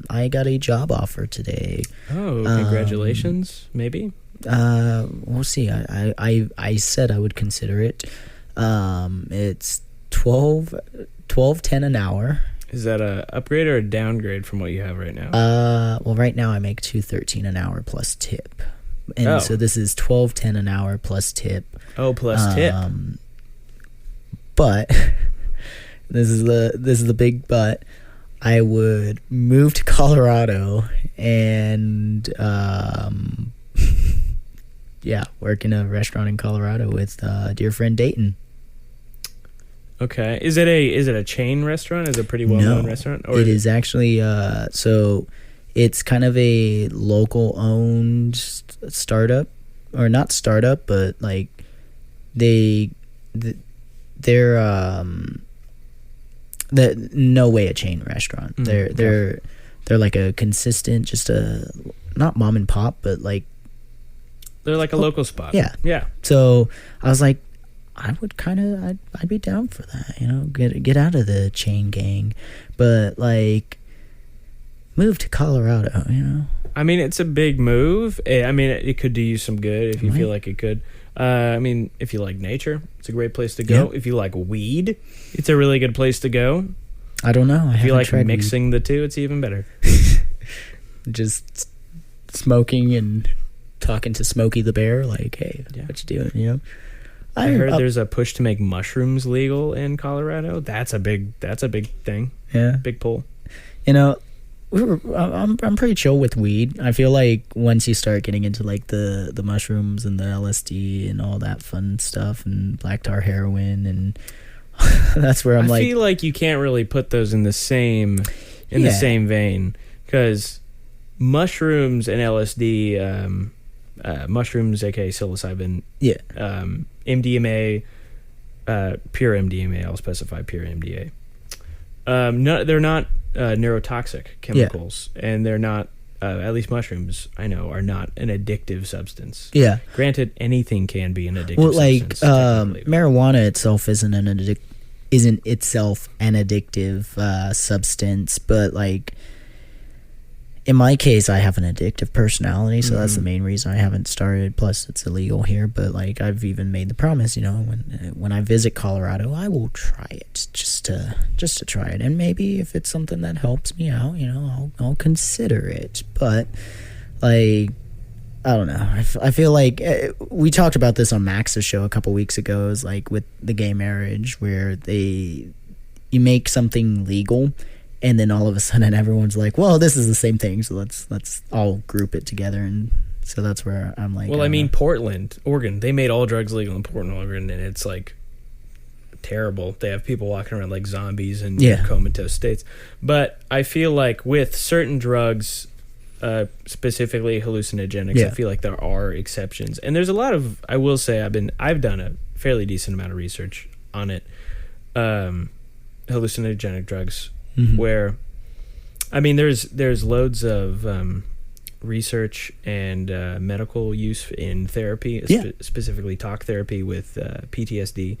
I got a job offer today. Oh, congratulations! Maybe. We'll see. I said I would consider it. It's $12.10 an hour. Is that a upgrade or a downgrade from what you have right now? Well, right now I make $2.13 an hour plus tip, and so this is $12.10 an hour plus tip. Oh, plus tip. But this is the big but. I would move to Colorado and work in a restaurant in Colorado with dear friend Dayton. Okay. Is it a chain restaurant? Is it a pretty well-known restaurant? Or it is actually so it's kind of a local owned startup, or not startup, but like they're no way a chain restaurant. They're like a consistent, just a not mom and pop, but like they're like a local spot. Yeah. So I was like, I'd be down for that, you know, get out of the chain gang, but like move to Colorado, you know. I mean, it's a big move. I mean, it could do you some good if you feel like it could. I mean, if you like nature, it's a great place to go. Yeah. If you like weed, it's a really good place to go. I don't know. If you like mixing the two, it's even better. Just smoking and talking to Smokey the Bear, like, hey, what you doing, you know? I heard there's a push to make mushrooms legal in Colorado. That's a big thing. Yeah. Big pull. You know, I'm pretty chill with weed. I feel like once you start getting into like the mushrooms and the LSD and all that fun stuff and black tar heroin, and that's where I feel like you can't really put those in the same vein, because mushrooms and LSD, mushrooms, aka psilocybin, MDMA, pure MDMA. I'll specify pure MDA. No, they're not neurotoxic chemicals, and they're not. At least mushrooms, I know, are not an addictive substance. Yeah. Granted, anything can be an addictive substance. Marijuana itself isn't itself an addictive substance, but like in my case, I have an addictive personality, so that's the main reason I haven't started. Plus, it's illegal here, but like I've even made the promise, when I visit Colorado, I will try it just to try it, and maybe if it's something that helps me out, I'll consider it. But like, I don't know. I feel like we talked about this on Max's show a couple weeks ago. It was like with the gay marriage, where you make something legal. And then all of a sudden, everyone's like, "Well, this is the same thing, so let's all group it together." And so that's where I'm like, well, I mean, Portland, Oregon, they made all drugs legal in Portland, Oregon, and it's like terrible. They have people walking around like zombies in comatose states. But I feel like with certain drugs, specifically hallucinogenics, I feel like there are exceptions, and there's a lot of. I will say, I've done a fairly decent amount of research on it. Hallucinogenic drugs. Where, I mean, there's loads of research and medical use in therapy, specifically talk therapy with PTSD,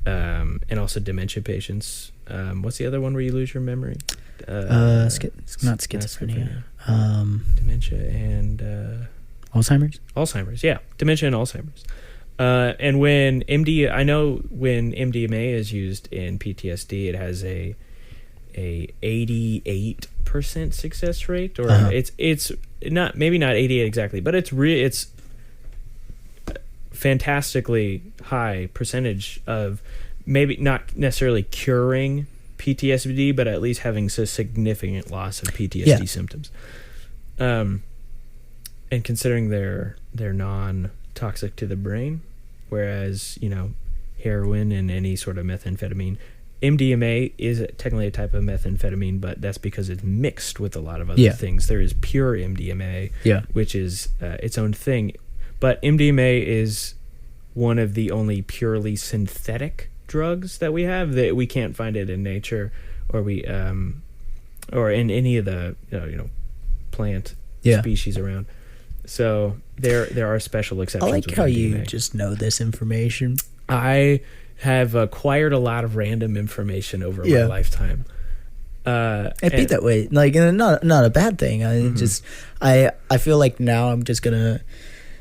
and also dementia patients. What's the other one where you lose your memory? Not schizophrenia. Dementia and Alzheimer's, yeah, dementia and Alzheimer's. And when MDMA is used in PTSD, it has a 88% success rate, or it's not, maybe not 88 exactly, but it's fantastically high percentage of maybe not necessarily curing PTSD, but at least having a significant loss of PTSD symptoms. And considering they're non-toxic to the brain, whereas heroin and any sort of methamphetamine. MDMA is technically a type of methamphetamine, but that's because it's mixed with a lot of other things. There is pure MDMA, which is its own thing. But MDMA is one of the only purely synthetic drugs that we have, that we can't find it in nature, or or in any of the plant species around. So there are special exceptions. I like how you just know this information. I have acquired a lot of random information over my lifetime. It'd be that way, like, and not a bad thing. I feel like now I'm just gonna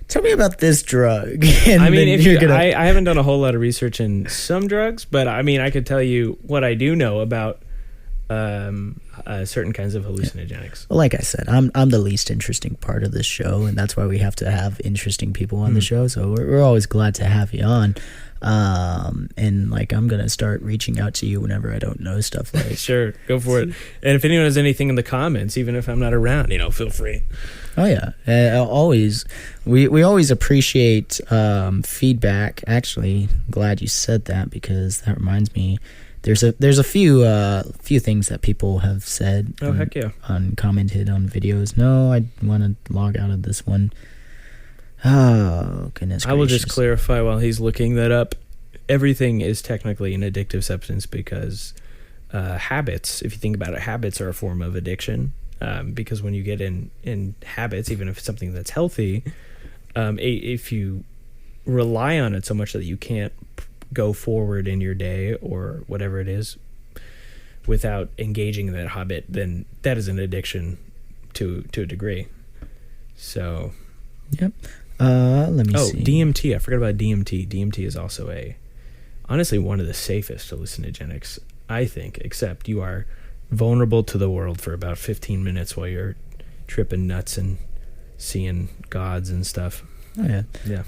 tell me about this drug. And I mean, I haven't done a whole lot of research in some drugs, but I mean, I could tell you what I do know about certain kinds of hallucinogenics. Well, like I said, I'm the least interesting part of this show, and that's why we have to have interesting people on the show. So we're always glad to have you on. And like, I'm gonna start reaching out to you whenever I don't know stuff. Like, sure, go for it. And if anyone has anything in the comments, even if I'm not around, feel free. Oh yeah, always. We always appreciate feedback. Actually, glad you said that, because that reminds me. There's a few things that people have said. Oh, heck yeah! Commented on videos. No, I want to log out of this one. Oh, goodness gracious. I will just clarify while he's looking that up. Everything is technically an addictive substance, because habits, if you think about it, habits are a form of addiction. Because when you get in habits, even if it's something that's healthy, if you rely on it so much that you can't go forward in your day or whatever it is without engaging in that habit, then that is an addiction to a degree. So, yep. Let me see. DMT. I forgot about DMT. DMT is also honestly one of the safest hallucinogenics, I think, except you are vulnerable to the world for about 15 minutes while you're tripping nuts and seeing gods and stuff. Oh, yeah.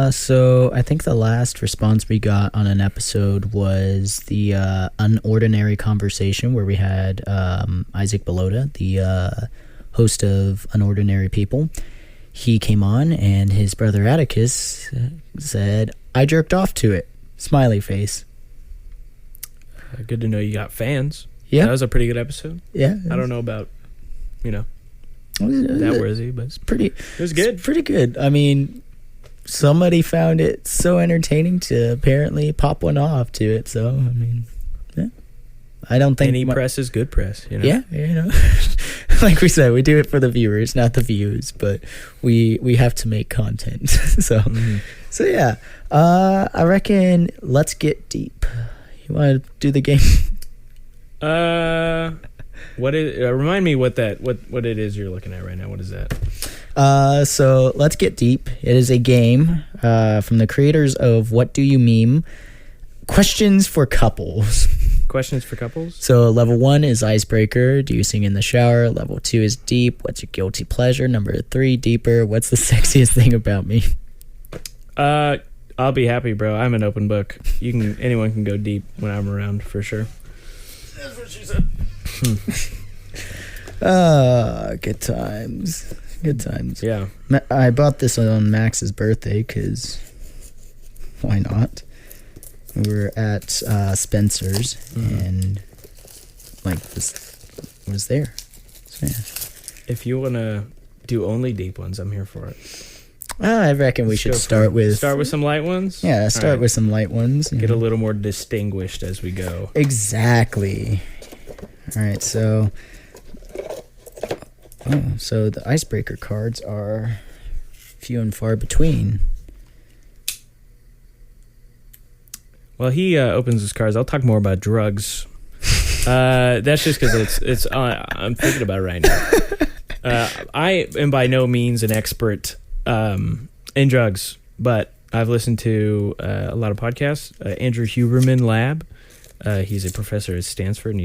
So I think the last response we got on an episode was the Unordinary Conversation, where we had Isaac Belota, the host of Unordinary People. He came on, and his brother Atticus said, "I jerked off to it." Smiley face. Good to know you got fans. Yeah. That was a pretty good episode. Yeah. I don't know about that worthy, but it's pretty. It was good. It's pretty good. I mean, somebody found it so entertaining to apparently pop one off to it. So I mean, yeah. I don't think any press is good press. Yeah, like we said, we do it for the viewers, not the views, but we have to make content. So yeah. I reckon let's get deep. You want to do the game? Remind me what it is you're looking at right now. What is that? So let's get deep. It is a game from the creators of What Do You Meme? Questions for couples. Questions for couples? So level 1 is icebreaker. Do you sing in the shower? Level 2 is deep. What's your guilty pleasure? Number 3, deeper. What's the sexiest thing about me? I'll be happy, bro. I'm an open book. Anyone can go deep when I'm around for sure. That's what she said. Good times. Good times. Yeah. I bought this on Max's birthday because why not? We were at Spencer's and this was there. So, yeah. If you want to do only deep ones, I'm here for it. I reckon we should start with some light ones. Yeah, start with some light ones. Get a little more distinguished as we go. Exactly. All right, so the icebreaker cards are few and far between. Well, he opens his cards. I'll talk more about drugs. That's just because it's. I'm thinking about it right now. I am by no means an expert in drugs, but I've listened to a lot of podcasts. Andrew Huberman Lab. He's a professor at Stanford, and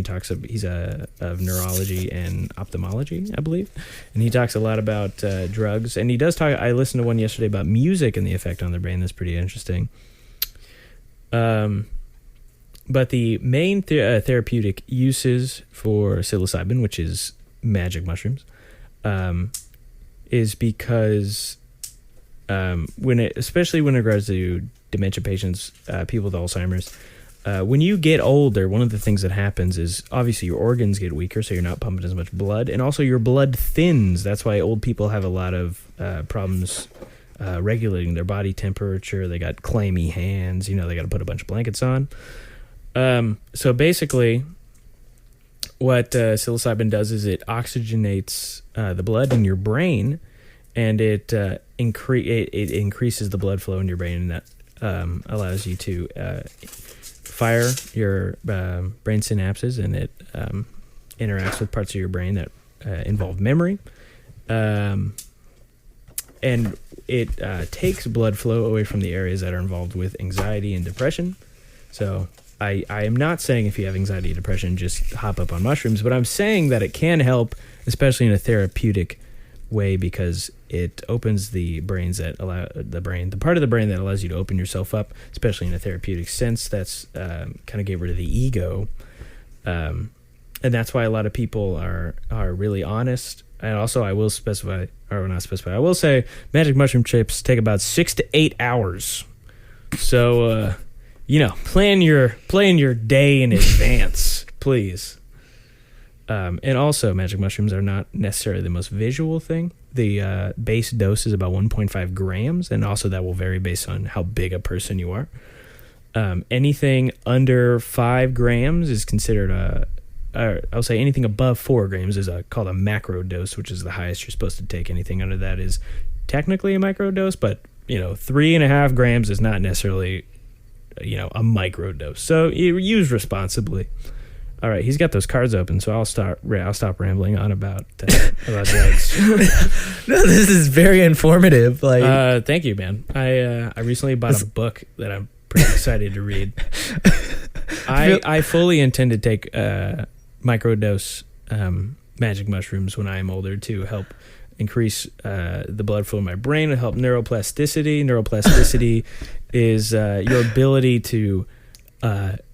he's of neurology and ophthalmology, I believe, and he talks a lot about drugs. And he does talk. I listened to one yesterday about music and the effect on the brain. That's pretty interesting. But the main therapeutic uses for psilocybin, which is magic mushrooms, is because especially when it regards to dementia patients, people with Alzheimer's, when you get older, one of the things that happens is obviously your organs get weaker, so you're not pumping as much blood, and also your blood thins. That's why old people have a lot of problems regulating their body temperature. They got clammy hands. They got to put a bunch of blankets on. So basically, what psilocybin does is it oxygenates the blood in your brain, and it increases the blood flow in your brain, and that allows you to fire your brain synapses, and it interacts with parts of your brain that involve memory. And it takes blood flow away from the areas that are involved with anxiety and depression. So I am not saying if you have anxiety and depression, just hop up on mushrooms, but I'm saying that it can help, especially in a therapeutic way, because it opens the brains that allow the part of the brain that allows you to open yourself up, especially in a therapeutic sense. That's kind of get rid of the ego. And that's why a lot of people are really honest. And also I will say magic mushroom chips take about 6 to 8 hours. So, plan your day in advance, please. And also magic mushrooms are not necessarily the most visual thing. The base dose is about 1.5 grams. And also that will vary based on how big a person you are. Anything under 5 grams is considered I'll say anything above 4 grams is called a macro dose, which is the highest you're supposed to take. Anything under that is technically a micro dose, but 3.5 grams is not necessarily a micro dose. So you use responsibly. All right, he's got those cards open, so I'll stop rambling on about drugs. No, this is very informative. Thank you, man. I recently bought a book that I'm pretty excited to read. I fully intend to take microdose magic mushrooms when I am older to help increase the blood flow in my brain, to help neuroplasticity. Neuroplasticity is your ability to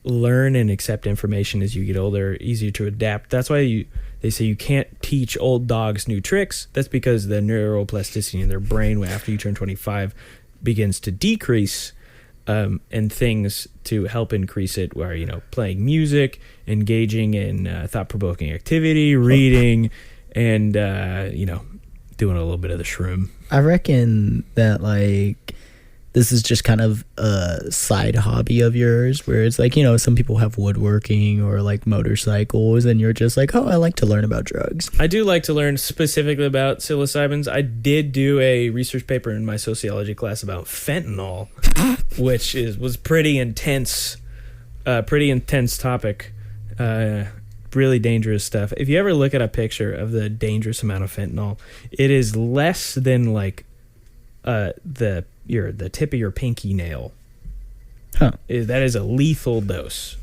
learn and accept information as you get older, easier to adapt. That's why they say you can't teach old dogs new tricks. That's because the neuroplasticity in their brain after you turn 25 begins to decrease. And things to help increase it where, playing music, engaging in thought-provoking activity, reading, and doing a little bit of the shroom. I reckon that like this is just kind of a side hobby of yours where it's like, some people have woodworking or like motorcycles and you're just like, oh, I like to learn about drugs. I do like to learn specifically about psilocybins. I did do a research paper in my sociology class about fentanyl, which was pretty intense topic. Really dangerous stuff. If you ever look at a picture of the dangerous amount of fentanyl, it is less than like the tip of your pinky nail. Huh. That is a lethal dose.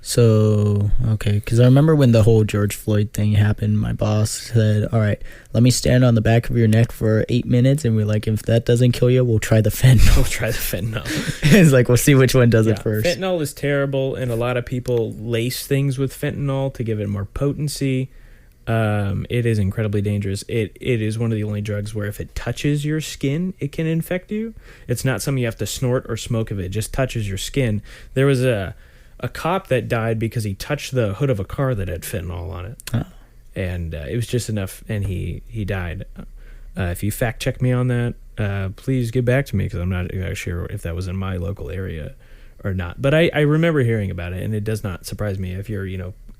So, okay, because I remember when the whole George Floyd thing happened, my boss said, all right, let me stand on the back of your neck for 8 minutes, and we're like, if that doesn't kill you, we'll try the fentanyl. We'll try the fentanyl. It's like, we'll see which one does it first. Fentanyl is terrible, and a lot of people lace things with fentanyl to give it more potency. It is incredibly dangerous. It is one of the only drugs where if it touches your skin, it can infect you. It's not something you have to snort or smoke. If it just touches your skin. There was a cop that died because he touched the hood of a car that had fentanyl on it. Oh. And it was just enough, and he died. If you fact check me on that, please get back to me, because I'm not sure if that was in my local area or not. But I remember hearing about it, and it does not surprise me. If you're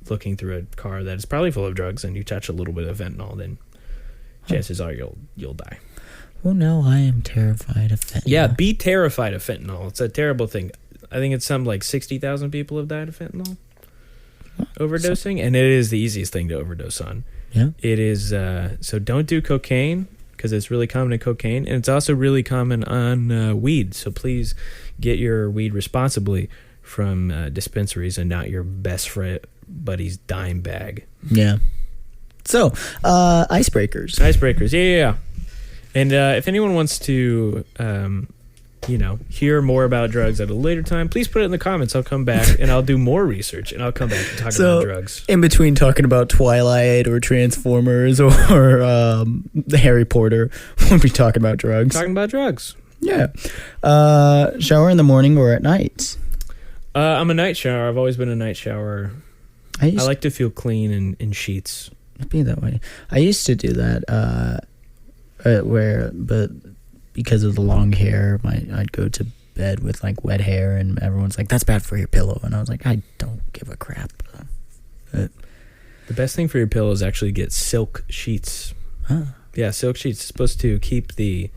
looking through a car that is probably full of drugs and you touch a little bit of fentanyl, then chances are you'll die. Well, no, I am terrified of fentanyl. Yeah, be terrified of fentanyl. It's a terrible thing. I think it's something like 60,000 people have died of fentanyl overdosing, and it is the easiest thing to overdose on. Yeah. It is, so don't do cocaine, because it's really common in cocaine, and it's also really common on weed. So please get your weed responsibly from dispensaries and not your best friend buddy's dime bag. Yeah. So, icebreakers. Icebreakers, yeah. And if anyone wants to... hear more about drugs at a later time, please put it in the comments. I'll come back and I'll do more research, and I'll come back and talk about drugs. In between talking about Twilight or Transformers or Harry Potter, we'll be talking about drugs. Yeah. Shower in the morning or at night? I'm a night shower. I've always been a night shower. I like to feel clean in sheets. It'd be that way. I used to do that but because of the long hair, I'd go to bed with like wet hair, and everyone's like, that's bad for your pillow, and I was like, I don't give a crap. The best thing for your pillow is actually get silk sheets. Huh. Yeah, silk sheets. It's supposed to keep the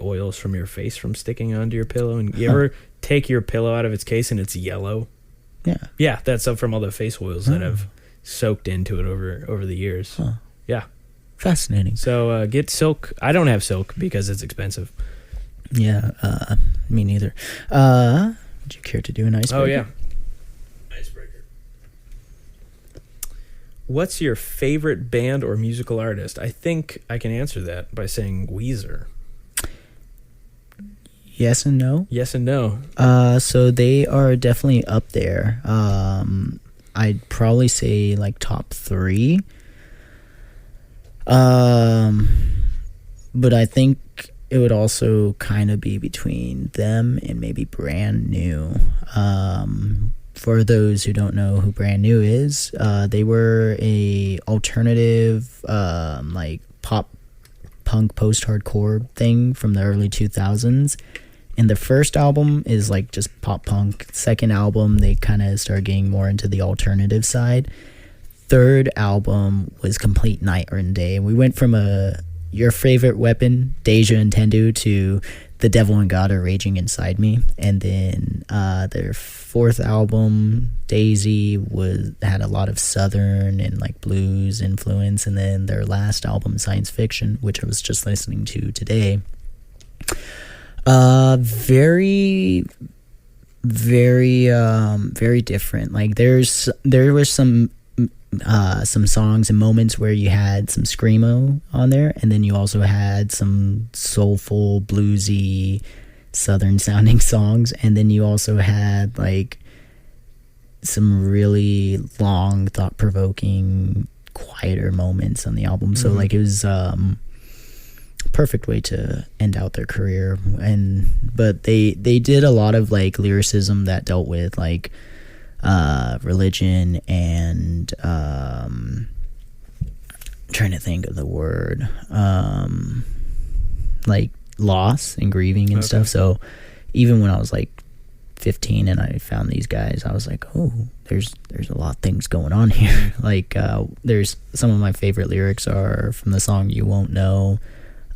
oils from your face from sticking onto your pillow. And you ever take your pillow out of its case and it's yellow? Yeah, that's up from all the face oils that have soaked into it over the years. Yeah. Fascinating. So get silk. I don't have silk because it's expensive. Yeah, me neither. Would you care to do an icebreaker? Oh, yeah. Icebreaker. What's your favorite band or musical artist? I think I can answer that by saying Weezer. Yes and no? Yes and no. So they are definitely up there. I'd probably say like top 3. But I think it would also kind of be between them and maybe Brand New. For those who don't know who Brand New is, they were a alternative, like pop punk post-hardcore thing from the early 2000s. And the first album is like just pop punk. Second album, they kind of start getting more into the alternative side. Third album was complete night and day. We went from Your Favorite Weapon, Deja Entendu, to The Devil and God Are Raging Inside Me. And then their fourth album, Daisy, had a lot of Southern and like blues influence. And then their last album, Science Fiction, which I was just listening to today, very, very, very different. Like there was some songs and moments where you had some screamo on there, and then you also had some soulful, bluesy, southern sounding songs, and then you also had like some really long, thought-provoking, quieter moments on the album. So like it was perfect way to end out their career. But they did a lot of like lyricism that dealt with like religion and trying to think of the word, like loss and grieving and stuff. So even when I was like 15 and I found these guys, I was like, oh, there's a lot of things going on here. Like there's some of my favorite lyrics are from the song You Won't Know.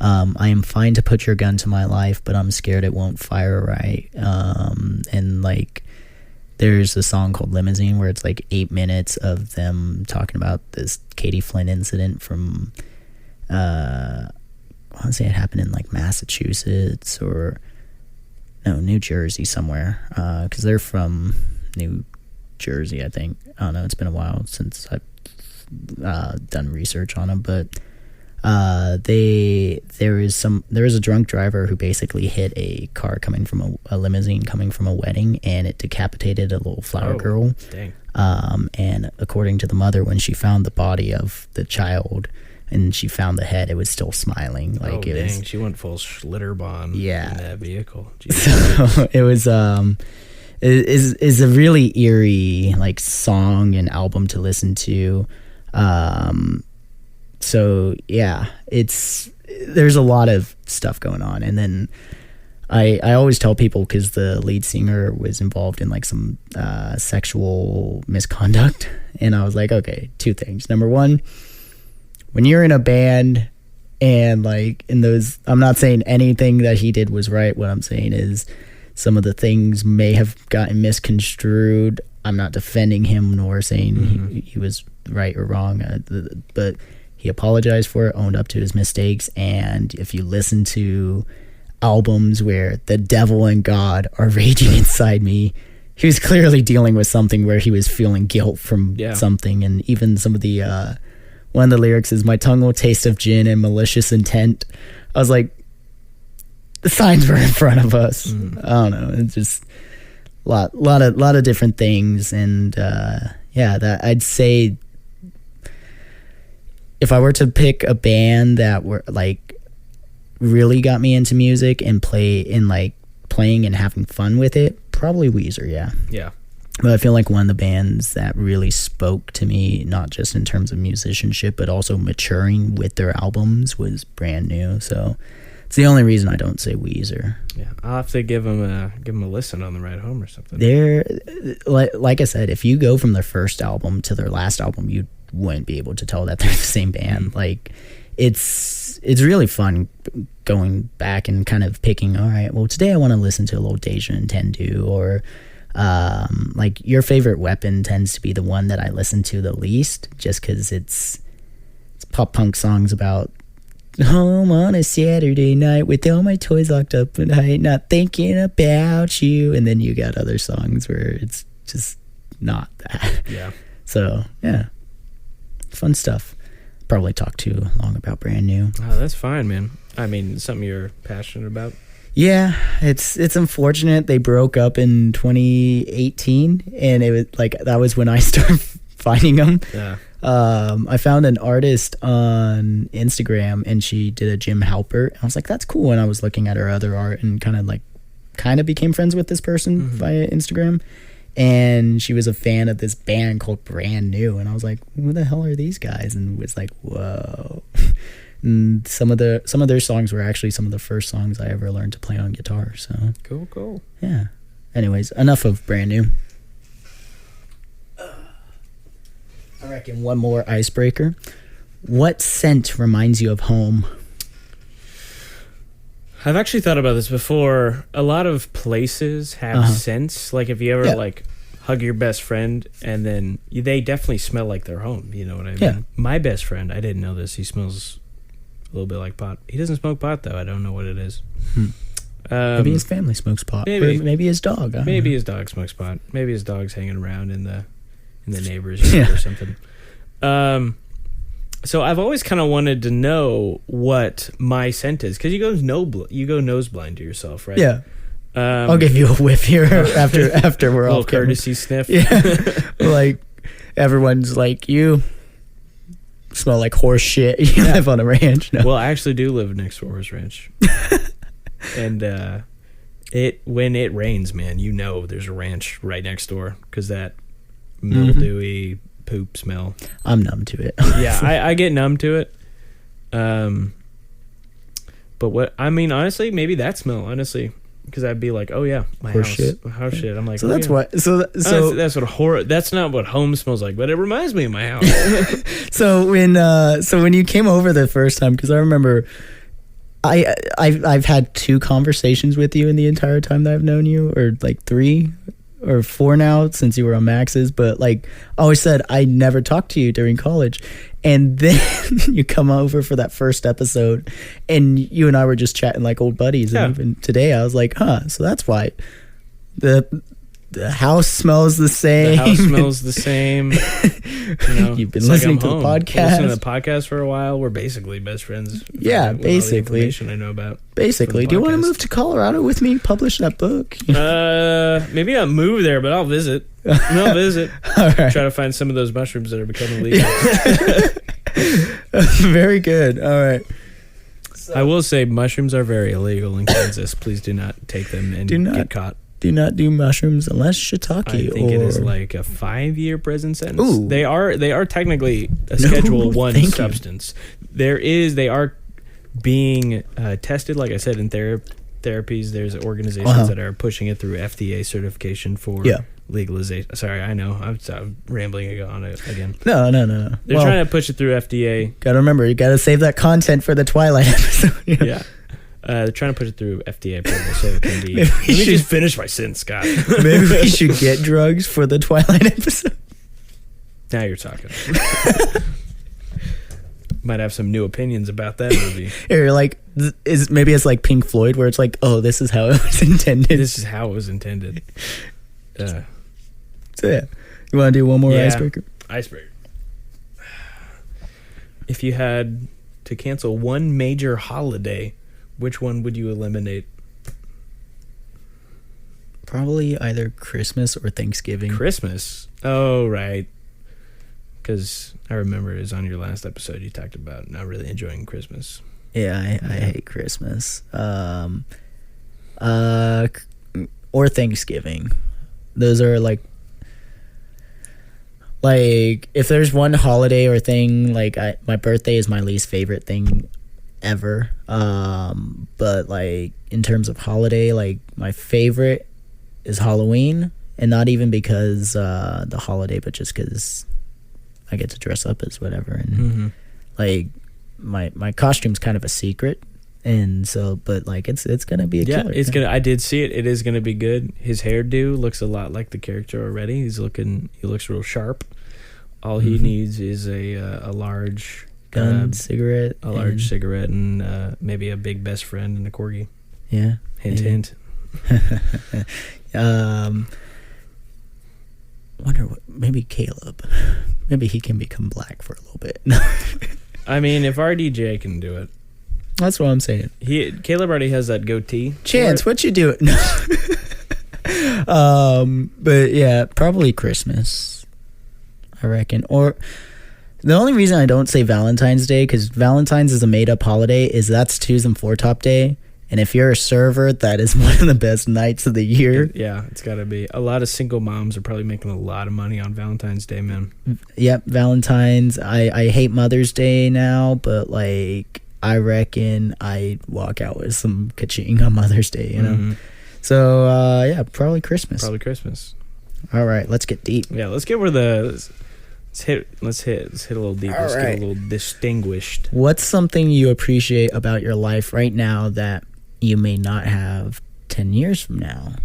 I am fine to put your gun to my life, but I'm scared it won't fire right. And like there's a song called Limousine where it's like 8 minutes of them talking about this Katie Flynn incident from I want to say it happened in like Massachusetts or New Jersey somewhere, because they're from New Jersey, I think. I don't know, it's been a while since I've done research on them, but there is a drunk driver who basically hit a car coming from a limousine coming from a wedding, and it decapitated a little flower girl. Dang. And according to the mother, when she found the body of the child and she found the head, it was still smiling. Like she went full Schlitterbahn in that vehicle. So it was is a really eerie like song and album to listen to. So yeah, there's a lot of stuff going on. And then I always tell people, because the lead singer was involved in like some sexual misconduct, and I was like, okay, 2 things. Number one, when you're in a band and like in those, I'm not saying anything that he did was right. What I'm saying is some of the things may have gotten misconstrued. I'm not defending him nor saying he was right or wrong, but he apologized for it, owned up to his mistakes. And if you listen to albums where the devil and God are raging inside me, he was clearly dealing with something where he was feeling guilt from something. And even some of the one of the lyrics is, my tongue will taste of gin and malicious intent. I was like, the signs were in front of us. I don't know, it's just a lot of different things. And that I'd say, if I were to pick a band that were like really got me into music and playing and having fun with it, probably Weezer. Yeah. But I feel like one of the bands that really spoke to me, not just in terms of musicianship, but also maturing with their albums, was Brand New. So it's the only reason I don't say Weezer. Yeah, I'll have to give them a listen on the ride home or something. They're like I said, if you go from their first album to their last album, you wouldn't be able to tell that they're the same band. Like it's really fun going back and kind of picking, all right, well, today I want to listen to a little Deja Entendu, or like your favorite Weapon tends to be the one that I listen to the least, just because it's pop punk songs about home on a Saturday night with all my toys locked up at night, not thinking about you. And then you got other songs where it's just not that. Yeah. So yeah, fun stuff. Probably talked too long about Brand New. Oh, that's fine, man. I mean, something you're passionate about. Yeah, it's unfortunate they broke up in 2018, and it was like that was when I started finding them. Yeah. I found an artist on Instagram, and she did a Jim Halpert. I was like, that's cool. And I was looking at her other art and kind of became friends with this person via Instagram. And she was a fan of this band called Brand New, and I was like, who the hell are these guys? And was like, whoa. And some of their songs were actually some of the first songs I ever learned to play on guitar. So cool. Yeah. Anyways, enough of Brand New. I reckon one more icebreaker. What scent reminds you of home? I've actually thought about this before. A lot of places have scents. Like if you ever like hug your best friend, and then they definitely smell like their home. You know what I mean? Yeah. My best friend, I didn't know this. He smells a little bit like pot. He doesn't smoke pot though. I don't know what it is. Maybe his family smokes pot. Maybe his dog. Maybe his dog smokes pot. Maybe his dog's hanging around in the neighbor's yard or something. So I've always kind of wanted to know what my scent is, because you go nose blind to yourself, right? Yeah. I'll give you a whiff here after we're all courtesy sniff. Yeah. Like everyone's like, you smell like horse shit. You live on a ranch. No. Well, I actually do live next to a horse ranch. And when it rains, man, there's a ranch right next door, because that mildewy poop smell. I'm numb to it. Yeah, I get numb to it. But what I mean, honestly, maybe that smell, honestly, because I'd be like, oh yeah, my house shit. I'm like, so that's yeah. what. So that's what That's not what home smells like, but it reminds me of my house. So when you came over the first time, because I remember, I've had 2 conversations with you in the entire time that I've known you, or like 3 or 4 now since you were on Max's. But like I always said, I never talked to you during college. And then you come over for that first episode, and you and I were just chatting like old buddies. And even today, I was like, so that's why the house smells the same. The house smells the same. You've been listening to the podcast. Listening to the podcast for a while. We're basically best friends. Yeah, basically. All the information I know about. Basically. Do you want to move to Colorado with me? Publish that book? Maybe not move there, but I'll visit. All right. Try to find some of those mushrooms that are becoming legal. Very good. All right. So, I will say mushrooms are very illegal in Kansas. Please do not take them and get caught. Do not do mushrooms unless shiitake. I think it is like a 5-year prison sentence. Ooh. They are technically a Schedule 1 substance. They are being tested, like I said, in therapies. There's organizations that are pushing it through FDA certification for legalization. Sorry, I know. I'm rambling on it again. No. They're trying to push it through FDA. Gotta remember, you gotta save that content for the Twilight episode. Yeah. They're trying to push it through FDA approval so it can be... Let me just finish my sentence, Scott. Maybe we should get drugs for the Twilight episode. Now you're talking. Might have some new opinions about that movie. You're like, maybe it's like Pink Floyd, where it's like, oh, this is how it was intended. This is how it was intended. So yeah, you want to do one more icebreaker? Icebreaker. If you had to cancel one major holiday, which one would you eliminate? Probably either Christmas or Thanksgiving. Christmas? Oh, right. Because I remember it was on your last episode you talked about not really enjoying Christmas. Yeah, I hate Christmas. Or Thanksgiving. Those are like if there's one holiday or thing, like my birthday is my least favorite thing ever. But like in terms of holiday, like my favorite is Halloween, and not even because the holiday, but just because I get to dress up as whatever, and like my costume's kind of a secret, and so but like it's gonna be a killer. It's gonna. I did see it. It is gonna be good. His hairdo looks a lot like the character already. He looks real sharp. All he needs is a large gun, cigarette, cigarette, and maybe a big best friend and a corgi. Yeah, hint. Wonder what? Maybe Caleb. Maybe he can become black for a little bit. I mean, if RDJ can do it, that's what I'm saying. Caleb already has that goatee. Chance, what you doing? But yeah, probably Christmas, I reckon. Or the only reason I don't say Valentine's Day, because Valentine's is a made-up holiday, is that's 2's and 4 Top Day. And if you're a server, that is one of the best nights of the year. It's got to be. A lot of single moms are probably making a lot of money on Valentine's Day, man. Yep, Valentine's. I hate Mother's Day now, but like I reckon I'd walk out with some ka-ching on Mother's Day, you know? So, probably Christmas. All right, let's get deep. Yeah, let's get where let's hit a little deep. Let's get a little distinguished. What's something you appreciate about your life right now that you may not have 10 years from now?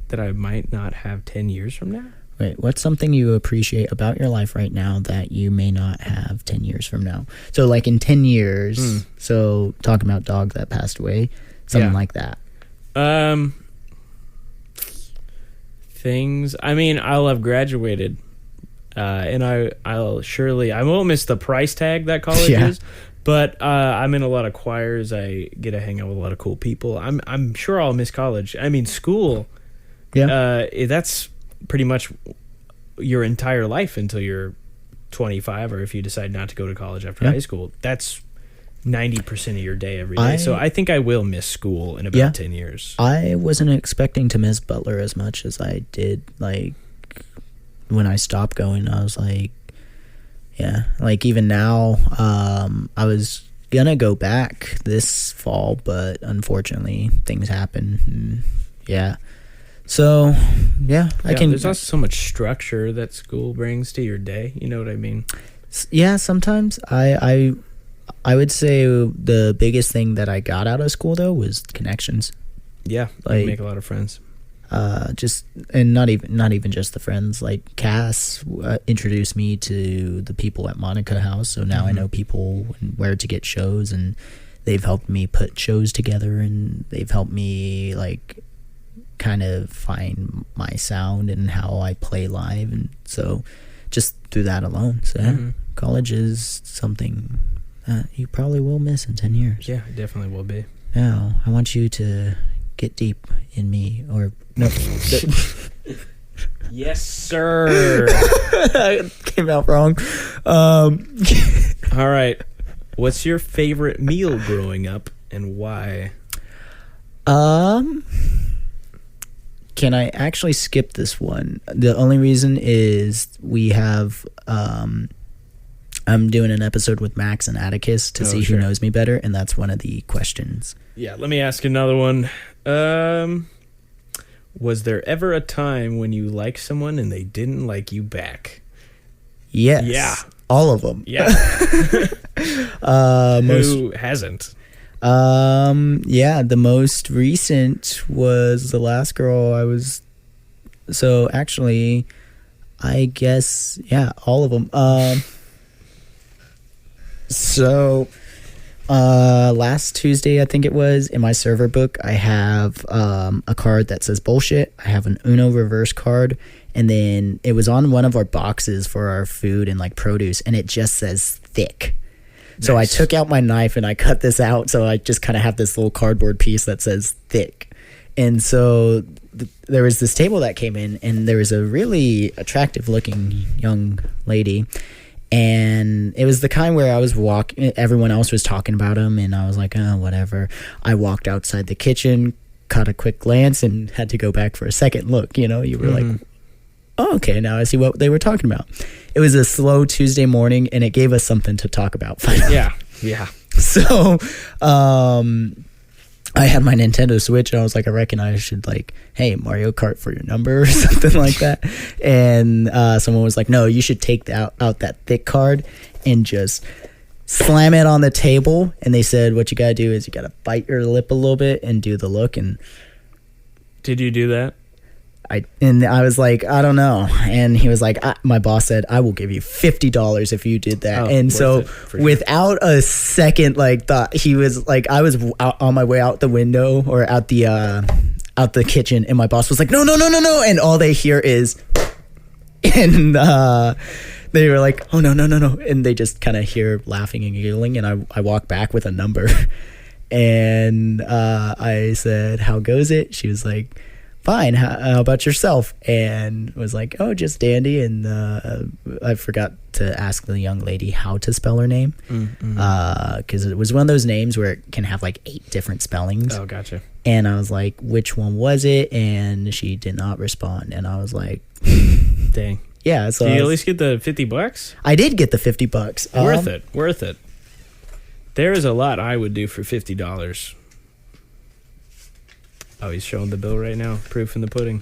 That I might not have 10 years from now? Wait, what's something you appreciate about your life right now that you may not have 10 years from now? So like in 10 years, so talking about dog that passed away, something like that. Things, I mean, I'll have graduated. And I won't miss the price tag that college is, but I'm in a lot of choirs. I get to hang out with a lot of cool people. I'm sure I'll miss college. I mean, school. Yeah. That's pretty much your entire life until you're 25, or if you decide not to go to college after high school. That's 90% of your day every day. So I think I will miss school in about 10 years. I wasn't expecting to miss Butler as much as I did. Like, when I stopped going, I was like, Yeah, like even now, I was gonna go back this fall, but unfortunately things happen. And yeah, so yeah, There's also so much structure that school brings to your day. You know what I mean? Yeah, sometimes I would say the biggest thing that I got out of school though was connections. Yeah, like, you make a lot of friends. Just and not even just the friends. Like Cass introduced me to the people at Monica House, so now I know people and where to get shows, and they've helped me put shows together, and they've helped me like kind of find my sound and how I play live, and so just through that alone. So yeah, college is something that you probably will miss in 10 years. Yeah, it definitely will be. Now I want you to get deep in me, or no. Yes, sir. Came out wrong. All right. What's your favorite meal growing up and why? Can I actually skip this one? The only reason is we have I'm doing an episode with Max and Atticus to see who knows me better, and that's one of the questions. Yeah, let me ask another one. Was there ever a time when you liked someone and they didn't like you back? Yes. Yeah. All of them. Yeah. Who hasn't? Yeah, the most recent was the last girl I was. So actually, I guess, yeah, all of them. So last Tuesday, I think it was, in my server book, I have a card that says bullshit. I have an Uno reverse card, and then it was on one of our boxes for our food and like produce, and it just says thick. Nice. So I took out my knife and I cut this out, so I just kind of have this little cardboard piece that says thick. And so there was this table that came in, and there was a really attractive looking young lady. And it was the kind where I was walking, everyone else was talking about him, and I was like, oh, whatever. I walked outside the kitchen, caught a quick glance, and had to go back for a second look. You know, you were like, oh, okay, now I see what they were talking about. It was a slow Tuesday morning, and it gave us something to talk about finally. Yeah. So, I had my Nintendo Switch, and I was like, I reckon I should, like, hey, Mario Kart for your number or something like that. And someone was like, no, you should take out that thick card and just slam it on the table. And they said, what you got to do is you got to bite your lip a little bit and do the look. And did you do that? I was like, I don't know. And he was like, my boss said, I will give you $50 if you did that. And so without a second like thought, he was like, I was out on my way out the window or out the kitchen, and my boss was like, no. And all they hear is, and they were like, oh, no. And they just kind of hear laughing and giggling. And I walk back with a number, and I said, how goes it? She was like, fine, how about yourself? And was like, oh, just dandy. And I forgot to ask the young lady how to spell her name, because it was one of those names where it can have like 8 different spellings. Oh, gotcha. And I was like, which one was it? And she did not respond. And I was like, dang. Yeah. So did you at least get the $50? I did get the $50. Worth it. There is a lot I would do for $50. Oh, he's showing the bill right now. Proof in the pudding.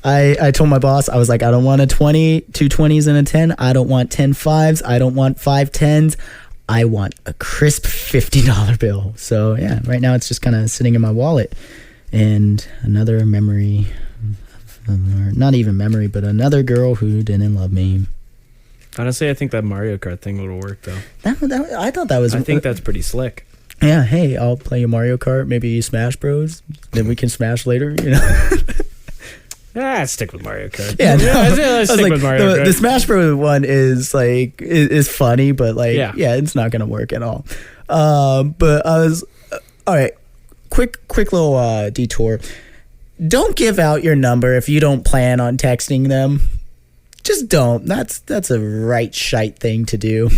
I told my boss, I was like, I don't want a 20, 2 20s and a 10. I don't want 10 5s. I don't want 5 10s. I want a crisp $50 bill. So, yeah, right now it's just kind of sitting in my wallet. And another memory, not even memory, but another girl who didn't love me. Honestly, I think that Mario Kart thing would have worked, though. I thought that was... I think that's pretty slick. Yeah, hey, I'll play you Mario Kart, maybe Smash Bros. Then we can smash later, you know. Stick with Mario Kart. Yeah, let's stick with Mario Kart. The Smash Bros. One is like is funny, but like yeah, it's not gonna work at all. But I was all right. Quick little detour. Don't give out your number if you don't plan on texting them. Just don't. That's a right shite thing to do.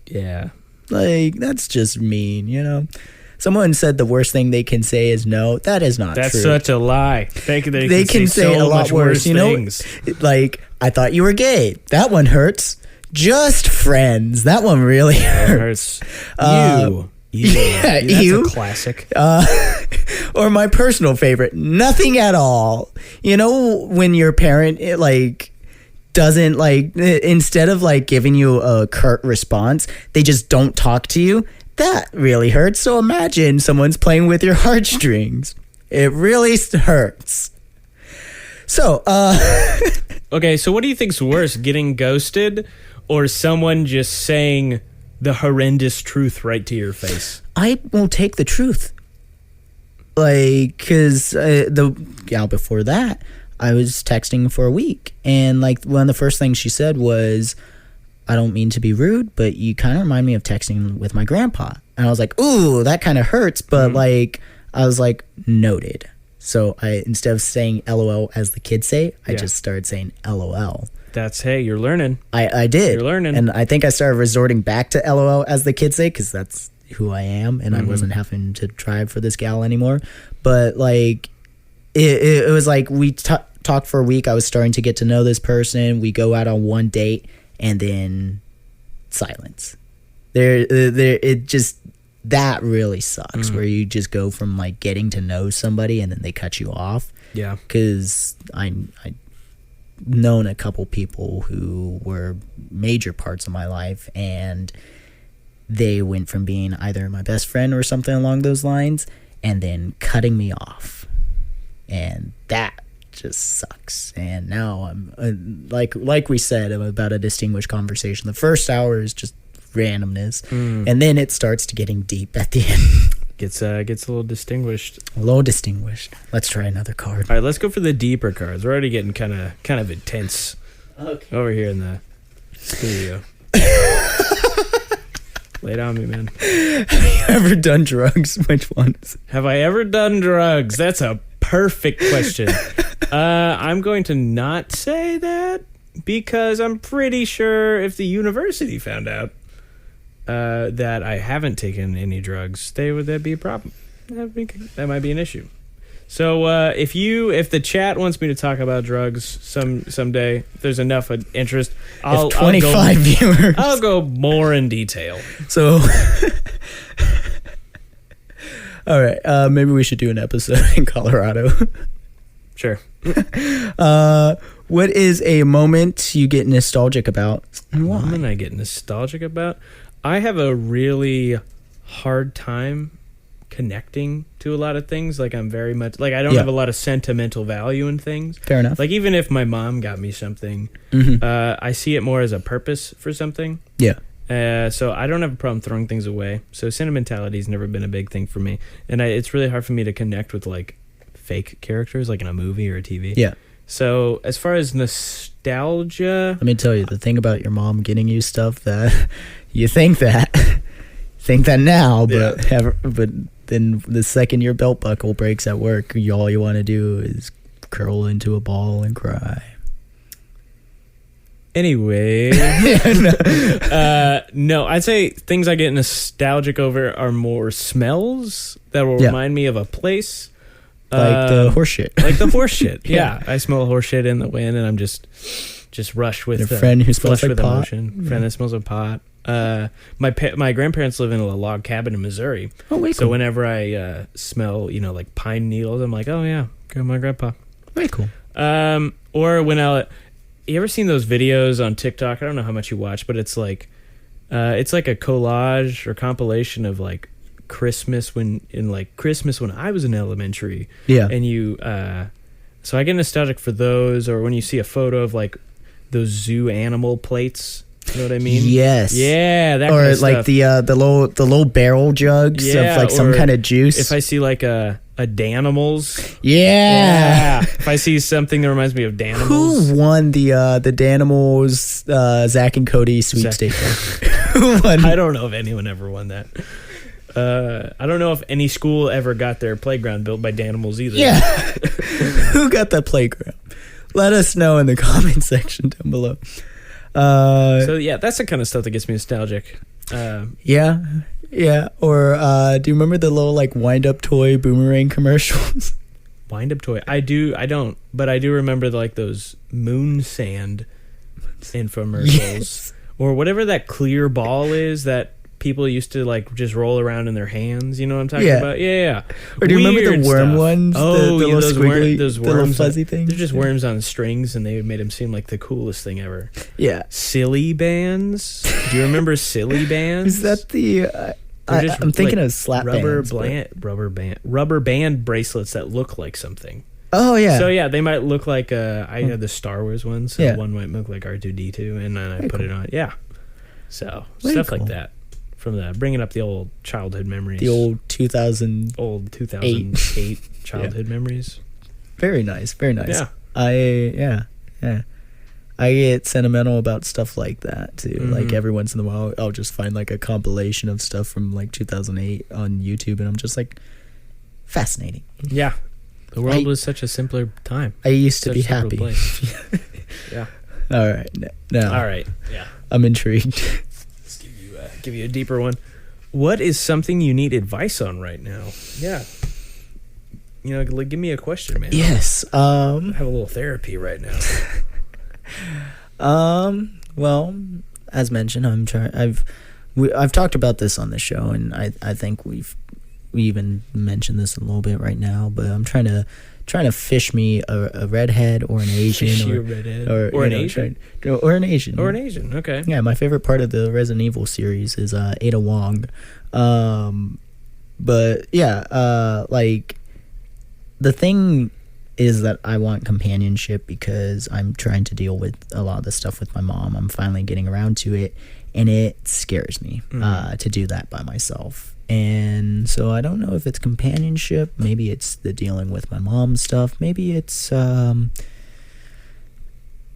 Yeah. Like, that's just mean, you know? Someone said the worst thing they can say is no. That is not That's true. such a lie. They can say so a lot much worse. You know, things. like, I thought you were gay. That one hurts. Just friends. That one really hurts. You. Yeah, That's you. a classic. Or my personal favorite, nothing at all. You know, when your parent doesn't instead of giving you a curt response, they just don't talk to you. That really hurts. So imagine someone's playing with your heartstrings. It really hurts. So, okay, so what do you think's worse, getting ghosted or someone just saying the horrendous truth right to your face? I will take the truth. Because the gal before that, I was texting for a week, and one of the first things she said was, I don't mean to be rude, but you kind of remind me of texting with my grandpa. And I was like, ooh, that kind of hurts. But I was like, noted. So I, instead of saying LOL as the kids say, I just started saying LOL. Hey, you're learning. I did. You're learning. And I think I started resorting back to LOL as the kids say, because that's who I am. And I wasn't having to try for this gal anymore. But it was like we talked for a week. I was starting to get to know this person. We go out on one date. And then silence. It just, that really sucks. Where you just go from getting to know somebody and then they cut you off. Yeah. Because I known a couple people who were major parts of my life, and they went from being either my best friend or something along those lines, and then cutting me off, and that just sucks. And now I'm like we said about a distinguished conversation. The first hour is just randomness, and then it starts to getting deep at the end. Gets a little distinguished. A little distinguished. Let's try another card. All right, let's go for the deeper cards. We're already getting kind of intense over here in the studio. Lay it on me, man. Have you ever done drugs? Which ones? Have I ever done drugs? That's a perfect question. I'm going to not say that because I'm pretty sure if the university found out that I haven't taken any drugs, that'd be a problem. That might be an issue. So if the chat wants me to talk about drugs someday, if there's enough interest, I'll 25 viewers. I'll go more in detail. So, all right, maybe we should do an episode in Colorado. Sure. What is a moment you get nostalgic about, and why? Moment I get nostalgic about? I have a really hard time connecting to a lot of things. I'm very much I don't have a lot of sentimental value in things. Fair enough. Even if my mom got me something, I see it more as a purpose for something. Yeah. So I don't have a problem throwing things away. So sentimentality has never been a big thing for me, and it's really hard for me to connect with fake characters in a movie or a TV. Yeah. So as far as nostalgia, let me tell you the thing about your mom getting you stuff that you think that now, but then the second your belt buckle breaks at work, all you want to do is curl into a ball and cry. Anyway, no, I'd say things I get nostalgic over are more smells that will remind me of a place. The horse shit. The horse shit. Yeah. I smell horse shit in the wind, and I'm just rushed with a friend who smells like pot. Emotion. Friend that smells like pot. My grandparents live in a log cabin in Missouri. Oh, wait. So whenever I smell, pine needles, I'm like, oh yeah, my grandpa. Very cool. Or when you ever seen those videos on TikTok? I don't know how much you watch, but it's it's like a collage or compilation of Christmas when I was in elementary. Yeah. And you so I get nostalgic for those, or when you see a photo of those zoo animal plates. You know what I mean? Yes. Yeah, that or kind of stuff. the little barrel jugs of some kind of juice. If I see a Danimals. Yeah. If I see something that reminds me of Danimals. Who won the Danimals Zach and Cody sweepstakes? Who won? I don't know if anyone ever won that. I don't know if any school ever got their playground built by Danimals either. Yeah. Who got that playground? Let us know in the comment section down below. So yeah, that's the kind of stuff that gets me nostalgic. Yeah. Yeah. Or do you remember the little like wind up toy boomerang commercials? Wind up toy. I don't, but I do remember like those moon sand infomercials. Yes. Or whatever that clear ball is that people used to like just roll around in their hands. You know what I'm talking about? Yeah. Or do you remember the worm ones? Oh, the those worms, little fuzzy things. They're just worms on strings, and they made them seem like the coolest thing ever. Yeah. Silly bands. Do you remember silly bands? Is that the? I'm thinking of slap bands. Rubber band bracelets that look like something. Oh yeah. So yeah, they might look like I had the Star Wars one, so one might look like R2D2, and then I put it on. Yeah. So stuff like that. From bringing up the old childhood memories. The old 2008 childhood memories. Very nice. Very nice. Yeah. I get sentimental about stuff like that too. Mm-hmm. Like every once in a while, I'll just find like a compilation of stuff from like 2008 on YouTube, and I'm just like, fascinating. Yeah. The world was such a simpler time. I used to be happy. Yeah. All right. Now. All right. Yeah. I'm intrigued. Let's give you a deeper one. What is something you need advice on right now? Yeah. You know, like, give me a question, man. Yes. I have a little therapy right now. Well, as mentioned, I've talked about this on the show, and I think we even mentioned this a little bit right now, but I'm trying to fish me a redhead or an Asian or an Asian. Okay. Yeah, my favorite part of the Resident Evil series is Ada Wong. But yeah, like the thing is that I want companionship because I'm trying to deal with a lot of the stuff with my mom. I'm finally getting around to it, and it scares me to do that by myself. And so I don't know if it's companionship. Maybe it's the dealing with my mom's stuff. Maybe it's I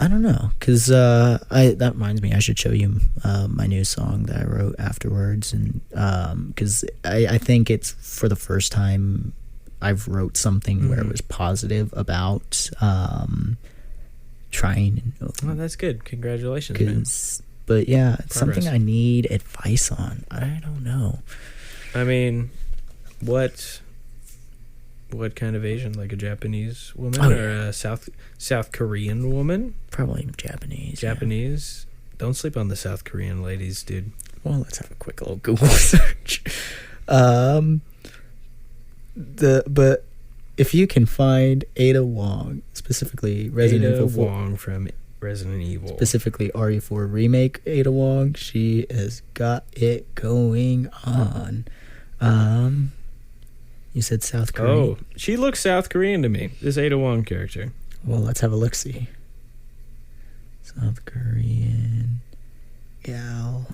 don't know, because that reminds me, I should show you my new song that I wrote afterwards, and because I think it's for the first time I've wrote something where it was positive about trying. Oh, that's good. Congratulations, man. But yeah, it's something I need advice on. I don't know. I mean, what kind of Asian? Like a Japanese woman or a South Korean woman? Probably Japanese. Japanese. Yeah. Don't sleep on the South Korean ladies, dude. Well, let's have a quick little Google search. But if you can find Ada Wong, specifically Resident Evil 4, Wong from Resident Evil, specifically RE4 remake Ada Wong, she has got it going on. You said South Korean. Oh, she looks South Korean to me. This Ada Wong character. Well, let's have a look. See. South Korean gal.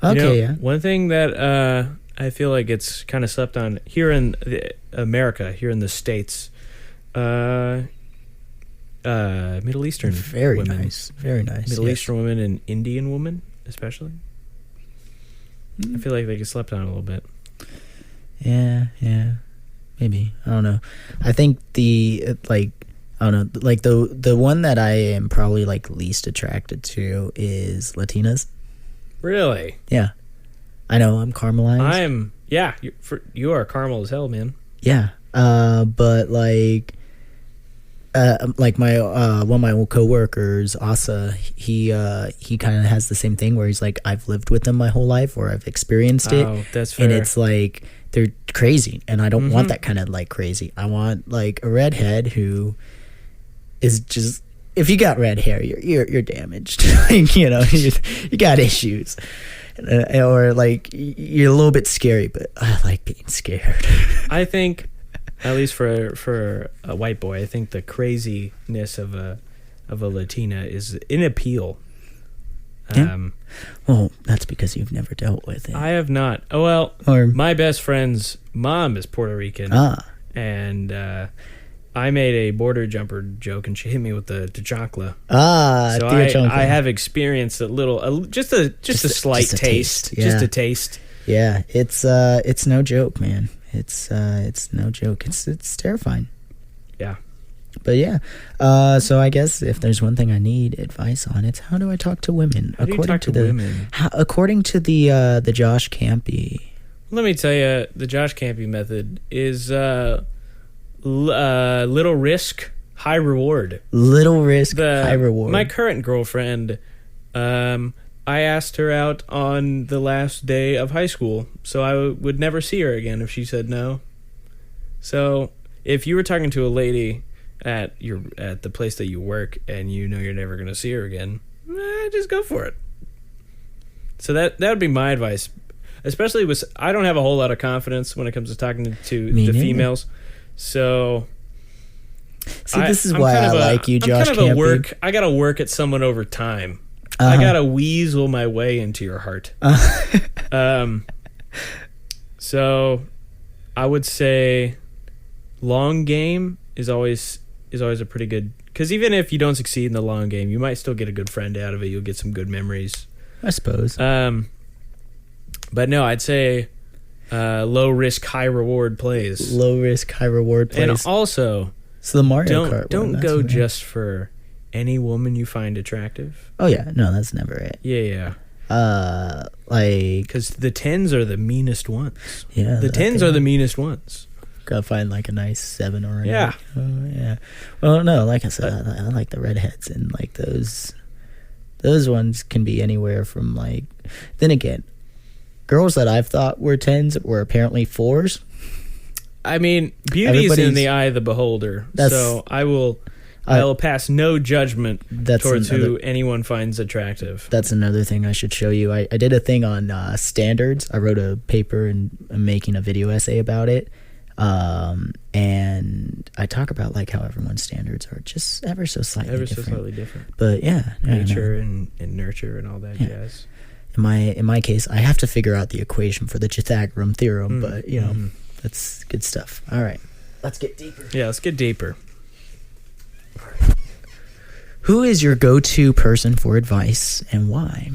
Okay, yeah. One thing that I feel like it's kind of slept on here in America, here in the States, Middle Eastern women. Very nice. Middle Eastern women and Indian women, especially. I feel like they get slept on a little bit. Yeah. Maybe. I don't know. I think the one that I am probably like least attracted to is Latinas. Really? Yeah. I know, I'm caramelized. You are caramel as hell, man. Yeah. But like my one of my coworkers, Asa, he kind of has the same thing where he's like, I've lived with them my whole life, or I've experienced it. Oh, that's fair. And it's like they're crazy, and I don't want that kind of like crazy. I want like a redhead who is just, if you got red hair, you're damaged. Like, you know, you got issues, or like you're a little bit scary. But I like being scared. I think, at least for a white boy, I think the craziness of a Latina is an appeal. Yeah. Well, that's because you've never dealt with it. I have not. Oh well, my best friend's mom is Puerto Rican, and I made a border jumper joke, and she hit me with the chancla. So I have experienced a little, just a slight taste, yeah. Just a taste. Yeah, it's no joke, man. It's no joke. It's terrifying. Yeah. But yeah, so I guess if there's one thing I need advice on, it's how do I talk to women? How do you talk to women? According to the Josh Campy. Let me tell you, the Josh Campy method is little risk, high reward. Little risk, high reward. My current girlfriend, I asked her out on the last day of high school, so I would never see her again if she said no. So if you were talking to a lady at the place that you work and you know you're never going to see her again, just go for it. So that would be my advice, especially with I don't have a whole lot of confidence when it comes to talking to the females. So see, this is why I like you, Josh. I got to work at someone over time. I got to weasel my way into your heart. So I would say long game is always a pretty good, because even if you don't succeed in the long game, you might still get a good friend out of it. You'll get some good memories, I suppose. But no, I'd say low risk, high reward plays. Low risk, high reward plays. And also, so the Mario Kart. Don't go just for any woman you find attractive. Oh yeah, no, that's never it. Yeah. Like, because the 10s are the meanest ones. Yeah, the 10s are the meanest ones. Gotta find like a nice 7 or an 8. Yeah. Yeah. Well, no, like I said, I like the redheads, and like those ones can be anywhere from like. Then again, girls that I've thought were 10s were apparently 4s. I mean, beauty is in the eye of the beholder. So I'll pass no judgment towards who anyone finds attractive. That's another thing I should show you. I did a thing on standards. I wrote a paper and I'm making a video essay about it. And I talk about like how everyone's standards are just ever so slightly different. But yeah, nature and nurture and all that jazz. In my case, I have to figure out the equation for the Pythagorean theorem, but you know, that's good stuff. All right, let's get deeper. Yeah, let's get deeper. Who is your go-to person for advice and why?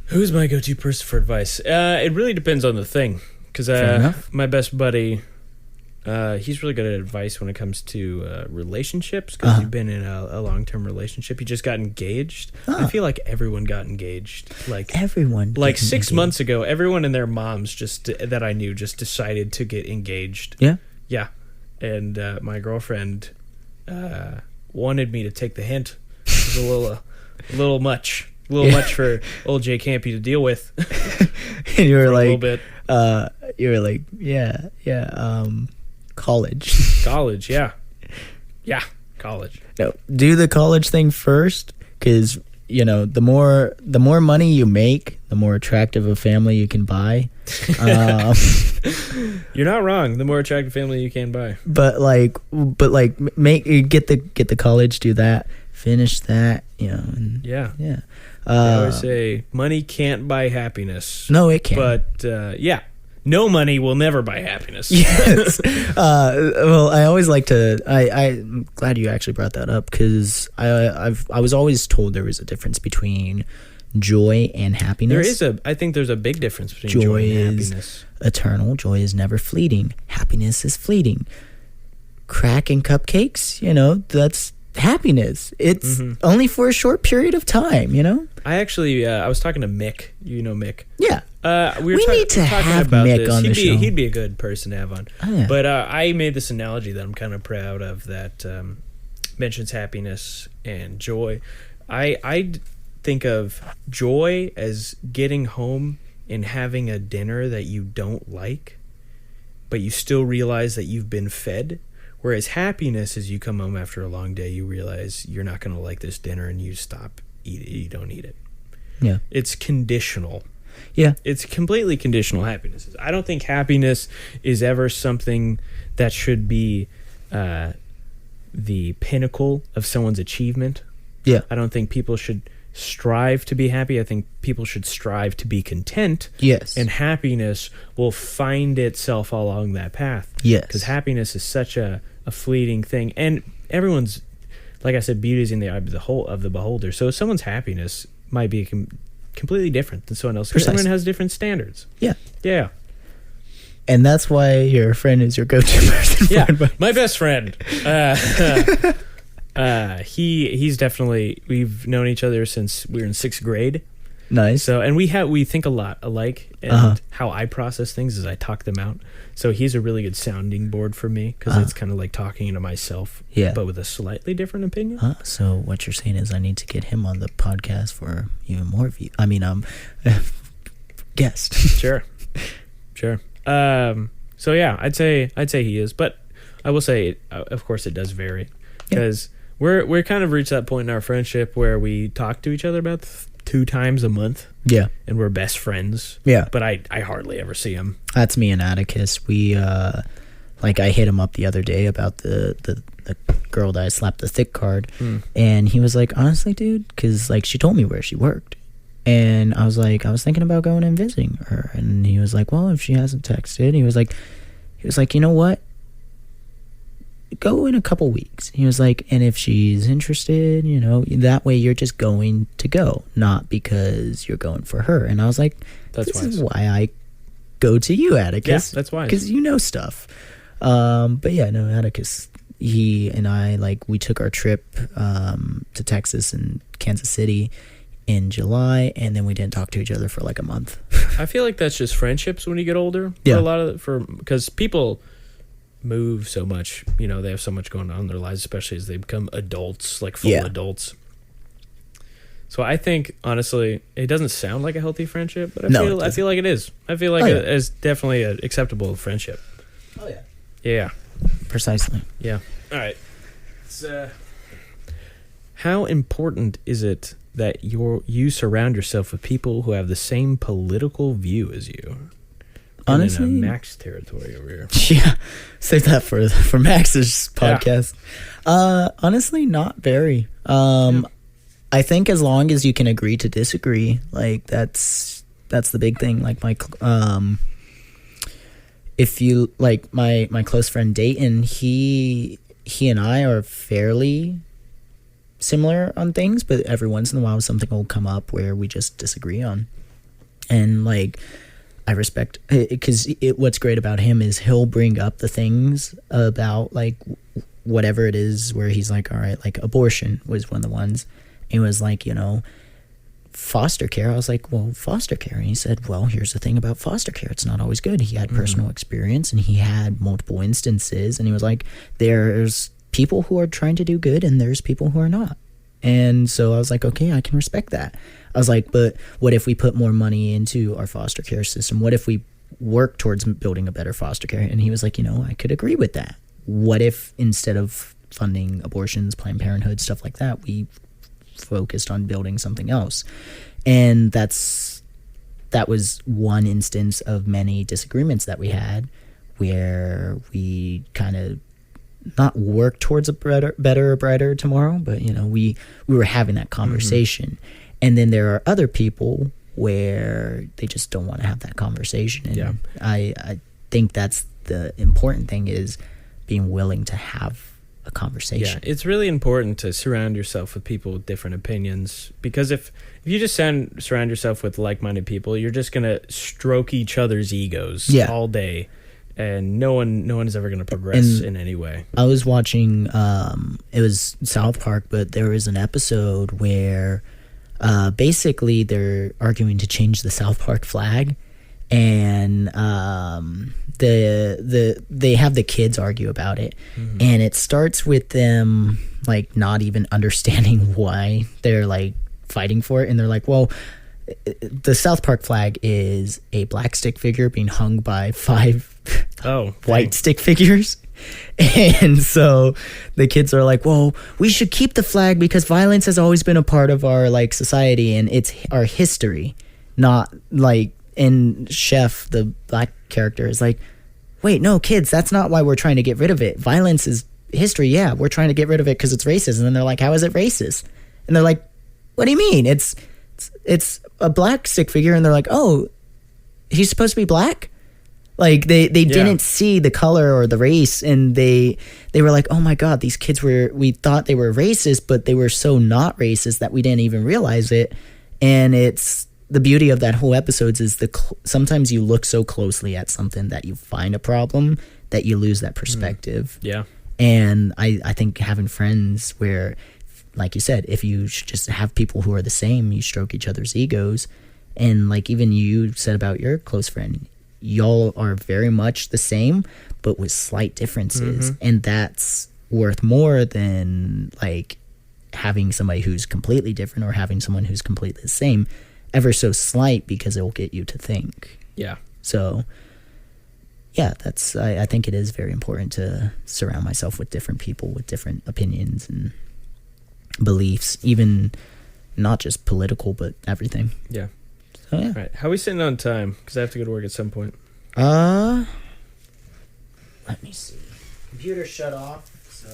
Who's my go-to person for advice? It really depends on the thing. Because my best buddy, he's really good at advice when it comes to relationships. Because he's been in a long-term relationship. He just got engaged. I feel like everyone got engaged. Like everyone. Like 6 months ago, everyone and their moms that I knew just decided to get engaged. Yeah. Yeah, and my girlfriend wanted me to take the hint. It was a little much for old Jay Campy to deal with. And you were like, a little bit. College, yeah, college. No, do the college thing first, because you know the more money you make, the more attractive a family you can buy. You're not wrong. The more attractive family you can buy. But get the college, do that, finish that, you know. And yeah. I always say money can't buy happiness. No, it can't. But no money will never buy happiness. Yes. Well, I always like to. I'm glad you actually brought that up, because I was always told there was a difference between joy and happiness. I think there's a big difference between joy and happiness. Eternal. Joy is never fleeting. Happiness is fleeting. Crack and cupcakes, you know, that's happiness. It's only for a short period of time, you know. I actually I was talking to Mick. You know Mick. Yeah. We need to have Mick on the show. He'd be a good person to have on. Oh, yeah. But I made this analogy that I'm kind of proud of that mentions happiness and joy. I think of joy as getting home and having a dinner that you don't like, but you still realize that you've been fed. Whereas happiness is you come home after a long day, you realize you're not going to like this dinner and you stop eat it. You don't eat it. Yeah. It's conditional. Yeah. It's completely conditional happiness. I don't think happiness is ever something that should be the pinnacle of someone's achievement. Yeah. I don't think people should strive to be happy. I think people should strive to be content. Yes. And happiness will find itself along that path. Yes. Because happiness is such a fleeting thing. And everyone's, like I said, beauty is in the eye of the beholder. So someone's happiness might be completely different than someone else. Because everyone has different standards. Yeah. Yeah. And that's why your friend is your go-to person. Yeah, my best friend. He's definitely, we've known each other since we were in 6th grade. Nice. So, and we think a lot alike, and how I process things is I talk them out. So he's a really good sounding board for me, because it's kind of like talking to myself, but with a slightly different opinion. So what you're saying is I need to get him on the podcast for even more view. I mean, guest. Sure. So yeah, I'd say he is, but I will say, of course, it does vary, because we're kind of reached that point in our friendship where we talk to each other about 2 times a month. Yeah. And we're best friends. Yeah. But I hardly ever see him. That's me and Atticus. We like I hit him up the other day about the girl that I slapped the thick card, and he was like, honestly, dude, because like she told me where she worked, and I was like, I was thinking about going and visiting her, and he was like, well, if she hasn't texted, he was like, you know what? Go in a couple weeks. He was like, and if she's interested, you know, that way you're just going to go, not because you're going for her. And I was like, this is why I go to you, Atticus. Yeah, that's why. Because you know stuff. But yeah, no, Atticus, he and I, like, we took our trip to Texas and Kansas City in July, and then we didn't talk to each other for like a month. I feel like that's just friendships when you get older. Yeah. Because people move so much, you know, they have so much going on in their lives, especially as they become adults, like full adults. So I think, honestly, it doesn't sound like a healthy friendship, but I feel like it is. I feel like it's definitely an acceptable friendship. Oh yeah. Yeah. Precisely. Yeah. All right. How important is it that you surround yourself with people who have the same political view as you? Honestly, in Max territory over here. Yeah, save that for Max's podcast. Honestly, not very. I think as long as you can agree to disagree, like that's the big thing. Like if you like my close friend Dayton, he and I are fairly similar on things, but every once in a while something will come up where we just disagree on, and like. I respect, because what's great about him is he'll bring up the things about like whatever it is where he's like, all right, like abortion was one of the ones. And he was like, you know, foster care. I was like, well, foster care. And he said, well, here's the thing about foster care. It's not always good. He had personal experience and he had multiple instances. And he was like, there's people who are trying to do good and there's people who are not. And so I was like, okay, I can respect that. I was like, but what if we put more money into our foster care system? What if we work towards building a better foster care? And he was like, you know, I could agree with that. What if instead of funding abortions, Planned Parenthood, stuff like that, we focused on building something else? And that was one instance of many disagreements that we had, where we kind of not work towards a better or brighter tomorrow, but you know, we were having that conversation. And then there are other people where they just don't want to have that conversation. And I think that's the important thing, is being willing to have a conversation. Yeah, it's really important to surround yourself with people with different opinions, because if you just surround yourself with like-minded people, you're just going to stroke each other's egos all day. And no one is ever going to progress in any way. I was watching, it was South Park, but there was an episode where basically they're arguing to change the South Park flag, and they have the kids argue about it, and it starts with them like not even understanding why they're like fighting for it, and they're like, well, the South Park flag is a black stick figure being hung by 5 white stick figures. And so the kids are like, well, we should keep the flag because violence has always been a part of our like society and it's our history. Not like, and Chef, the black character, is like, wait, no, kids, that's not why we're trying to get rid of it. Violence is history. Yeah, we're trying to get rid of it because it's racist. And then they're like, how is it racist? And they're like, what do you mean? It's a black stick figure. And they're like, oh, he's supposed to be black? Like they didn't see the color or the race, and they were like, oh my God, these kids we thought they were racist, but they were so not racist that we didn't even realize it. And it's the beauty of that whole episode is sometimes you look so closely at something that you find a problem that you lose that perspective. Yeah. And I think having friends where, like you said, if you just have people who are the same, you stroke each other's egos. And like even you said about your close friend, y'all are very much the same, but with slight differences. And that's worth more than like having somebody who's completely different or having someone who's completely the same, ever so slight, because it will get you to think. Yeah. So yeah, I think it is very important to surround myself with different people with different opinions and beliefs, even not just political, but everything. Yeah. So yeah. All right. How are we sitting on time? Because I have to go to work at some point. Let me see. Computer shut off, so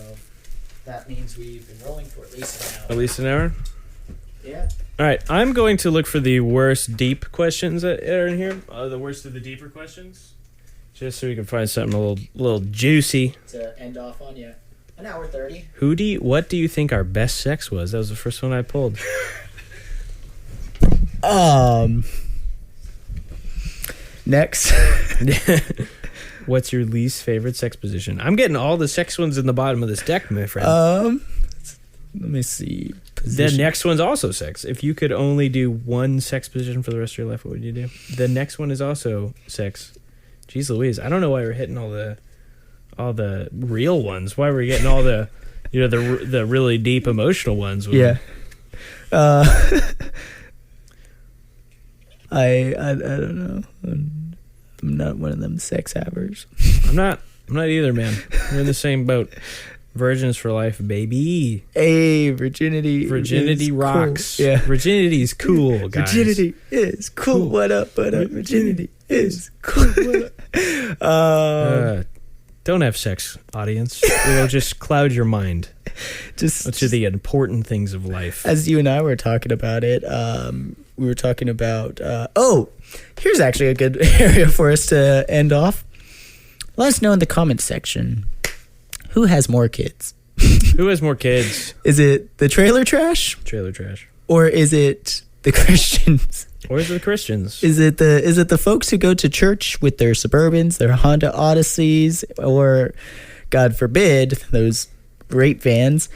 that means we've been rolling for at least an hour. At least an hour? Yeah. All right. I'm going to look for the worst deep questions that are in here. The worst of the deeper questions. Just so we can find something a little juicy. To end off on, yeah. An hour 30. What do you think our best sex was? That was the first one I pulled. Next. What's your least favorite sex position? I'm getting all the sex ones in the bottom of this deck, my friend. Let me see. The next one's also sex. If you could only do one sex position for the rest of your life, what would you do? The next one is also sex. Jeez Louise, I don't know why we're hitting all the real ones. Why we're getting all the the really deep emotional ones. Yeah. I don't know. I'm not one of them sex havers. I'm not either, man. We're in the same boat. Virgins for life, baby. Hey, virginity rocks. Cool. Yeah. Virginity is cool, guys. Virginity is cool. What up? Virginity is cool. What up? Don't have sex, audience. It'll just cloud your mind. Just to the important things of life. As you and I were talking about it, we were talking about. Here's actually a good area for us to end off. Let us know in the comments section. Who has more kids? Who has more kids? Is it the trailer trash? Trailer trash. Or is it the Christians? Or is it the Christians? Is it the folks who go to church with their Suburbans, their Honda Odysseys, or, God forbid, those rape vans?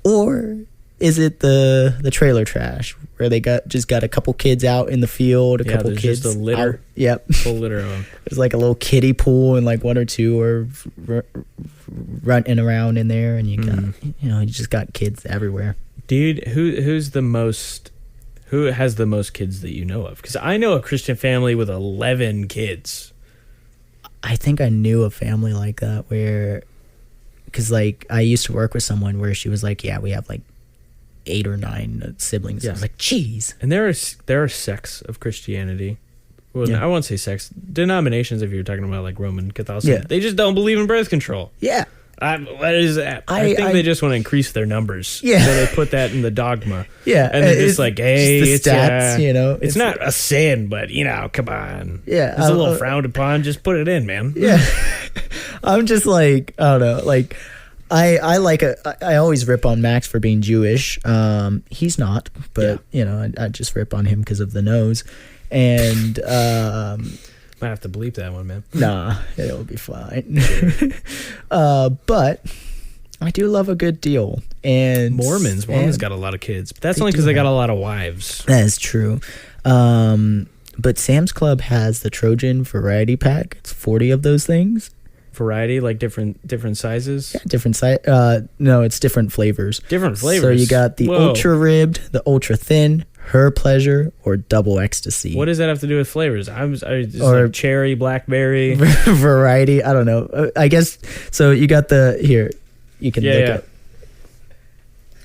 Or is it the trailer trash where they got a couple kids out in the field, couple kids just a litter. Out, yep, full litter of them. There's like a little kiddie pool and like one or two are running around in there, and you just got kids everywhere. Dude, who has the most kids that you know of? Because I know a Christian family with 11 kids. I think I knew a family like that where, because like I used to work with someone where she was like, yeah, we have like 8 or 9 siblings. Yeah. I was like, geez. And there are sects of Christianity. Well, yeah. I won't say sects. Denominations, if you're talking about like Roman Catholicism, they just don't believe in birth control. Yeah. What is that? I think they just want to increase their numbers. Yeah. So they put that in the dogma. Yeah. And they're just like, hey, it's the stats, it's not a sin, but come on. Yeah. It's a little frowned upon. Just put it in, man. Yeah. I'm just like, I don't know, like I always rip on Max for being Jewish. He's not, but I just rip on him because of the nose. And might have to bleep that one, man. Nah, it'll be fine. But I do love a good deal. And Mormons got a lot of kids, but that's only because they got a lot of wives. That is true. But Sam's Club has the Trojan variety pack. It's 40 of those things. Variety, like different sizes? Yeah, different size. No, it's different flavors. Different flavors. So you got the ultra ribbed, the ultra thin, her pleasure, or double ecstasy. What does that have to do with flavors? Or like cherry, blackberry, variety. I don't know. I guess so. You got you can look up.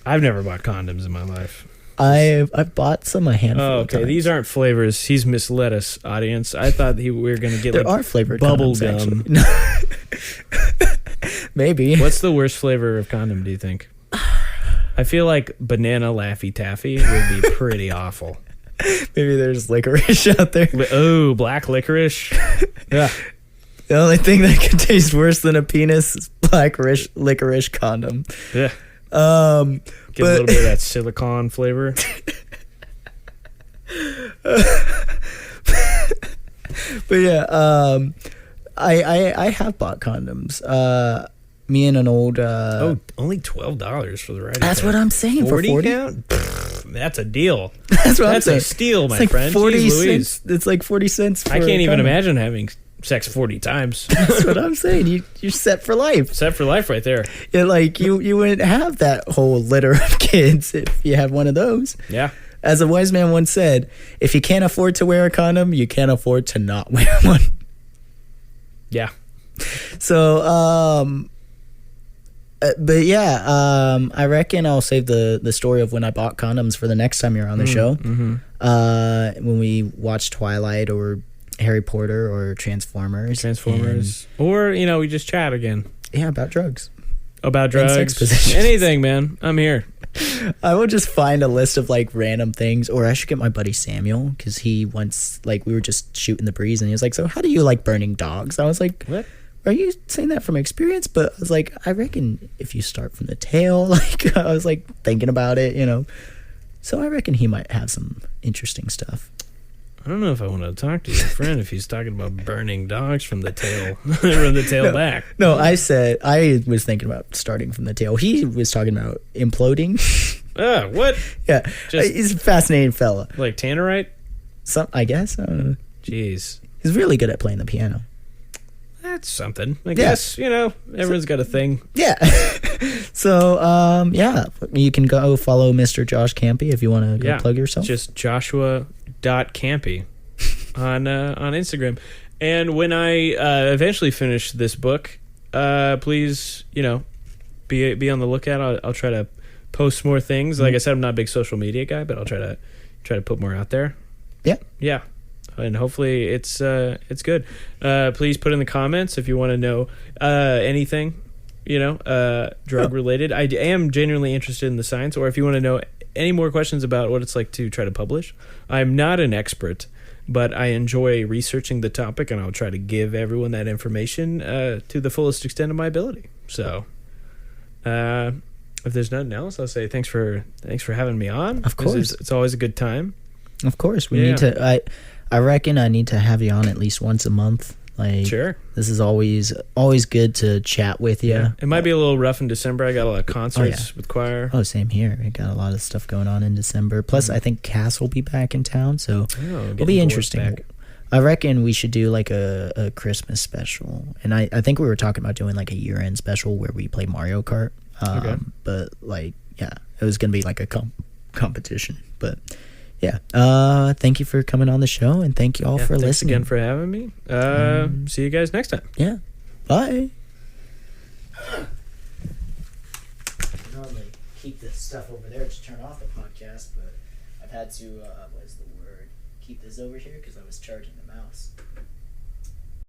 I've never bought condoms in my life. I've bought some a handful. Oh, okay. Of times. These aren't flavors. He's misled us, audience. I thought we were gonna get there are flavored bubble condoms, gum. Maybe. What's the worst flavor of condom? Do you think? I feel like banana Laffy Taffy would be pretty awful. Maybe there's licorice out there. Oh, black licorice. Yeah. The only thing that could taste worse than a penis is black licorice condom. Yeah. Get a little bit of that silicone flavor. But yeah, I have bought condoms. Me and an old. Only $12 for the right. That's what I'm saying. 40 for 40 count. That's a deal. That's what I'm saying. A steal, my it's like friend. 40 Jeez cents. Louise. It's like 40 cents. For I can't even condom. imagine having sex 40 times. That's what I'm saying. You're set for life. Set for life, right there. Yeah, like you wouldn't have that whole litter of kids if you had one of those. Yeah. As a wise man once said, if you can't afford to wear a condom, you can't afford to not wear one. Yeah. So, but yeah, I reckon I'll save the story of when I bought condoms for the next time you're on the show. Mm-hmm. When we watch Twilight or Harry Potter or Transformers. Or, we just chat again. Yeah, about drugs. About drugs. And sex positions. Anything, man. I'm here. I will just find a list of like random things, or I should get my buddy Samuel, because he once, like, we were just shooting the breeze and he was like, so how do you like burning dogs? I was like, What? Are you saying that from experience? But I was like, I reckon if you start from the tail, like, I was like thinking about it, so I reckon he might have some interesting stuff. I don't know if I want to talk to your friend if he's talking about burning dogs from the tail, from the tail back. No, I was thinking about starting from the tail. He was talking about imploding. What? Yeah, he's a fascinating fella. Like Tannerite? I guess. I don't know. Jeez. He's really good at playing the piano. That's something. I guess, everyone's got a thing. Yeah. So, yeah, you can go follow Mr. Josh Campy if you want to go plug yourself. Just Joshua.Campy on Instagram. And when I eventually finish this book, please, be on the lookout. I'll try to post more things. Like I said, I'm not a big social media guy, but I'll try to put more out there. Yeah. Yeah. And hopefully it's good. Please put in the comments if you want to know anything, drug related. I am genuinely interested in the science, or if you want to know any more questions about what it's like to try to publish. I'm not an expert, but I enjoy researching the topic, and I'll try to give everyone that information to the fullest extent of my ability. So, if there's nothing else, I'll say thanks for having me on. Of course, it's always a good time. Of course, we need to. I reckon I need to have you on at least once a month. Like, sure. This is always good to chat with you. Yeah. It might be a little rough in December. I got a lot of concerts with choir. Oh, same here. We got a lot of stuff going on in December. Plus, I think Cass will be back in town, so it'll be interesting. I reckon we should do like a Christmas special, and I think we were talking about doing like a year-end special where we play Mario Kart. But like, yeah, it was gonna be like a competition, but. Yeah. Thank you for coming on the show, and thank you all for listening. Thanks again for having me. See you guys next time. Yeah. Bye. I normally keep this stuff over there to turn off the podcast, but I've had to, keep this over here because I was charging the mouse.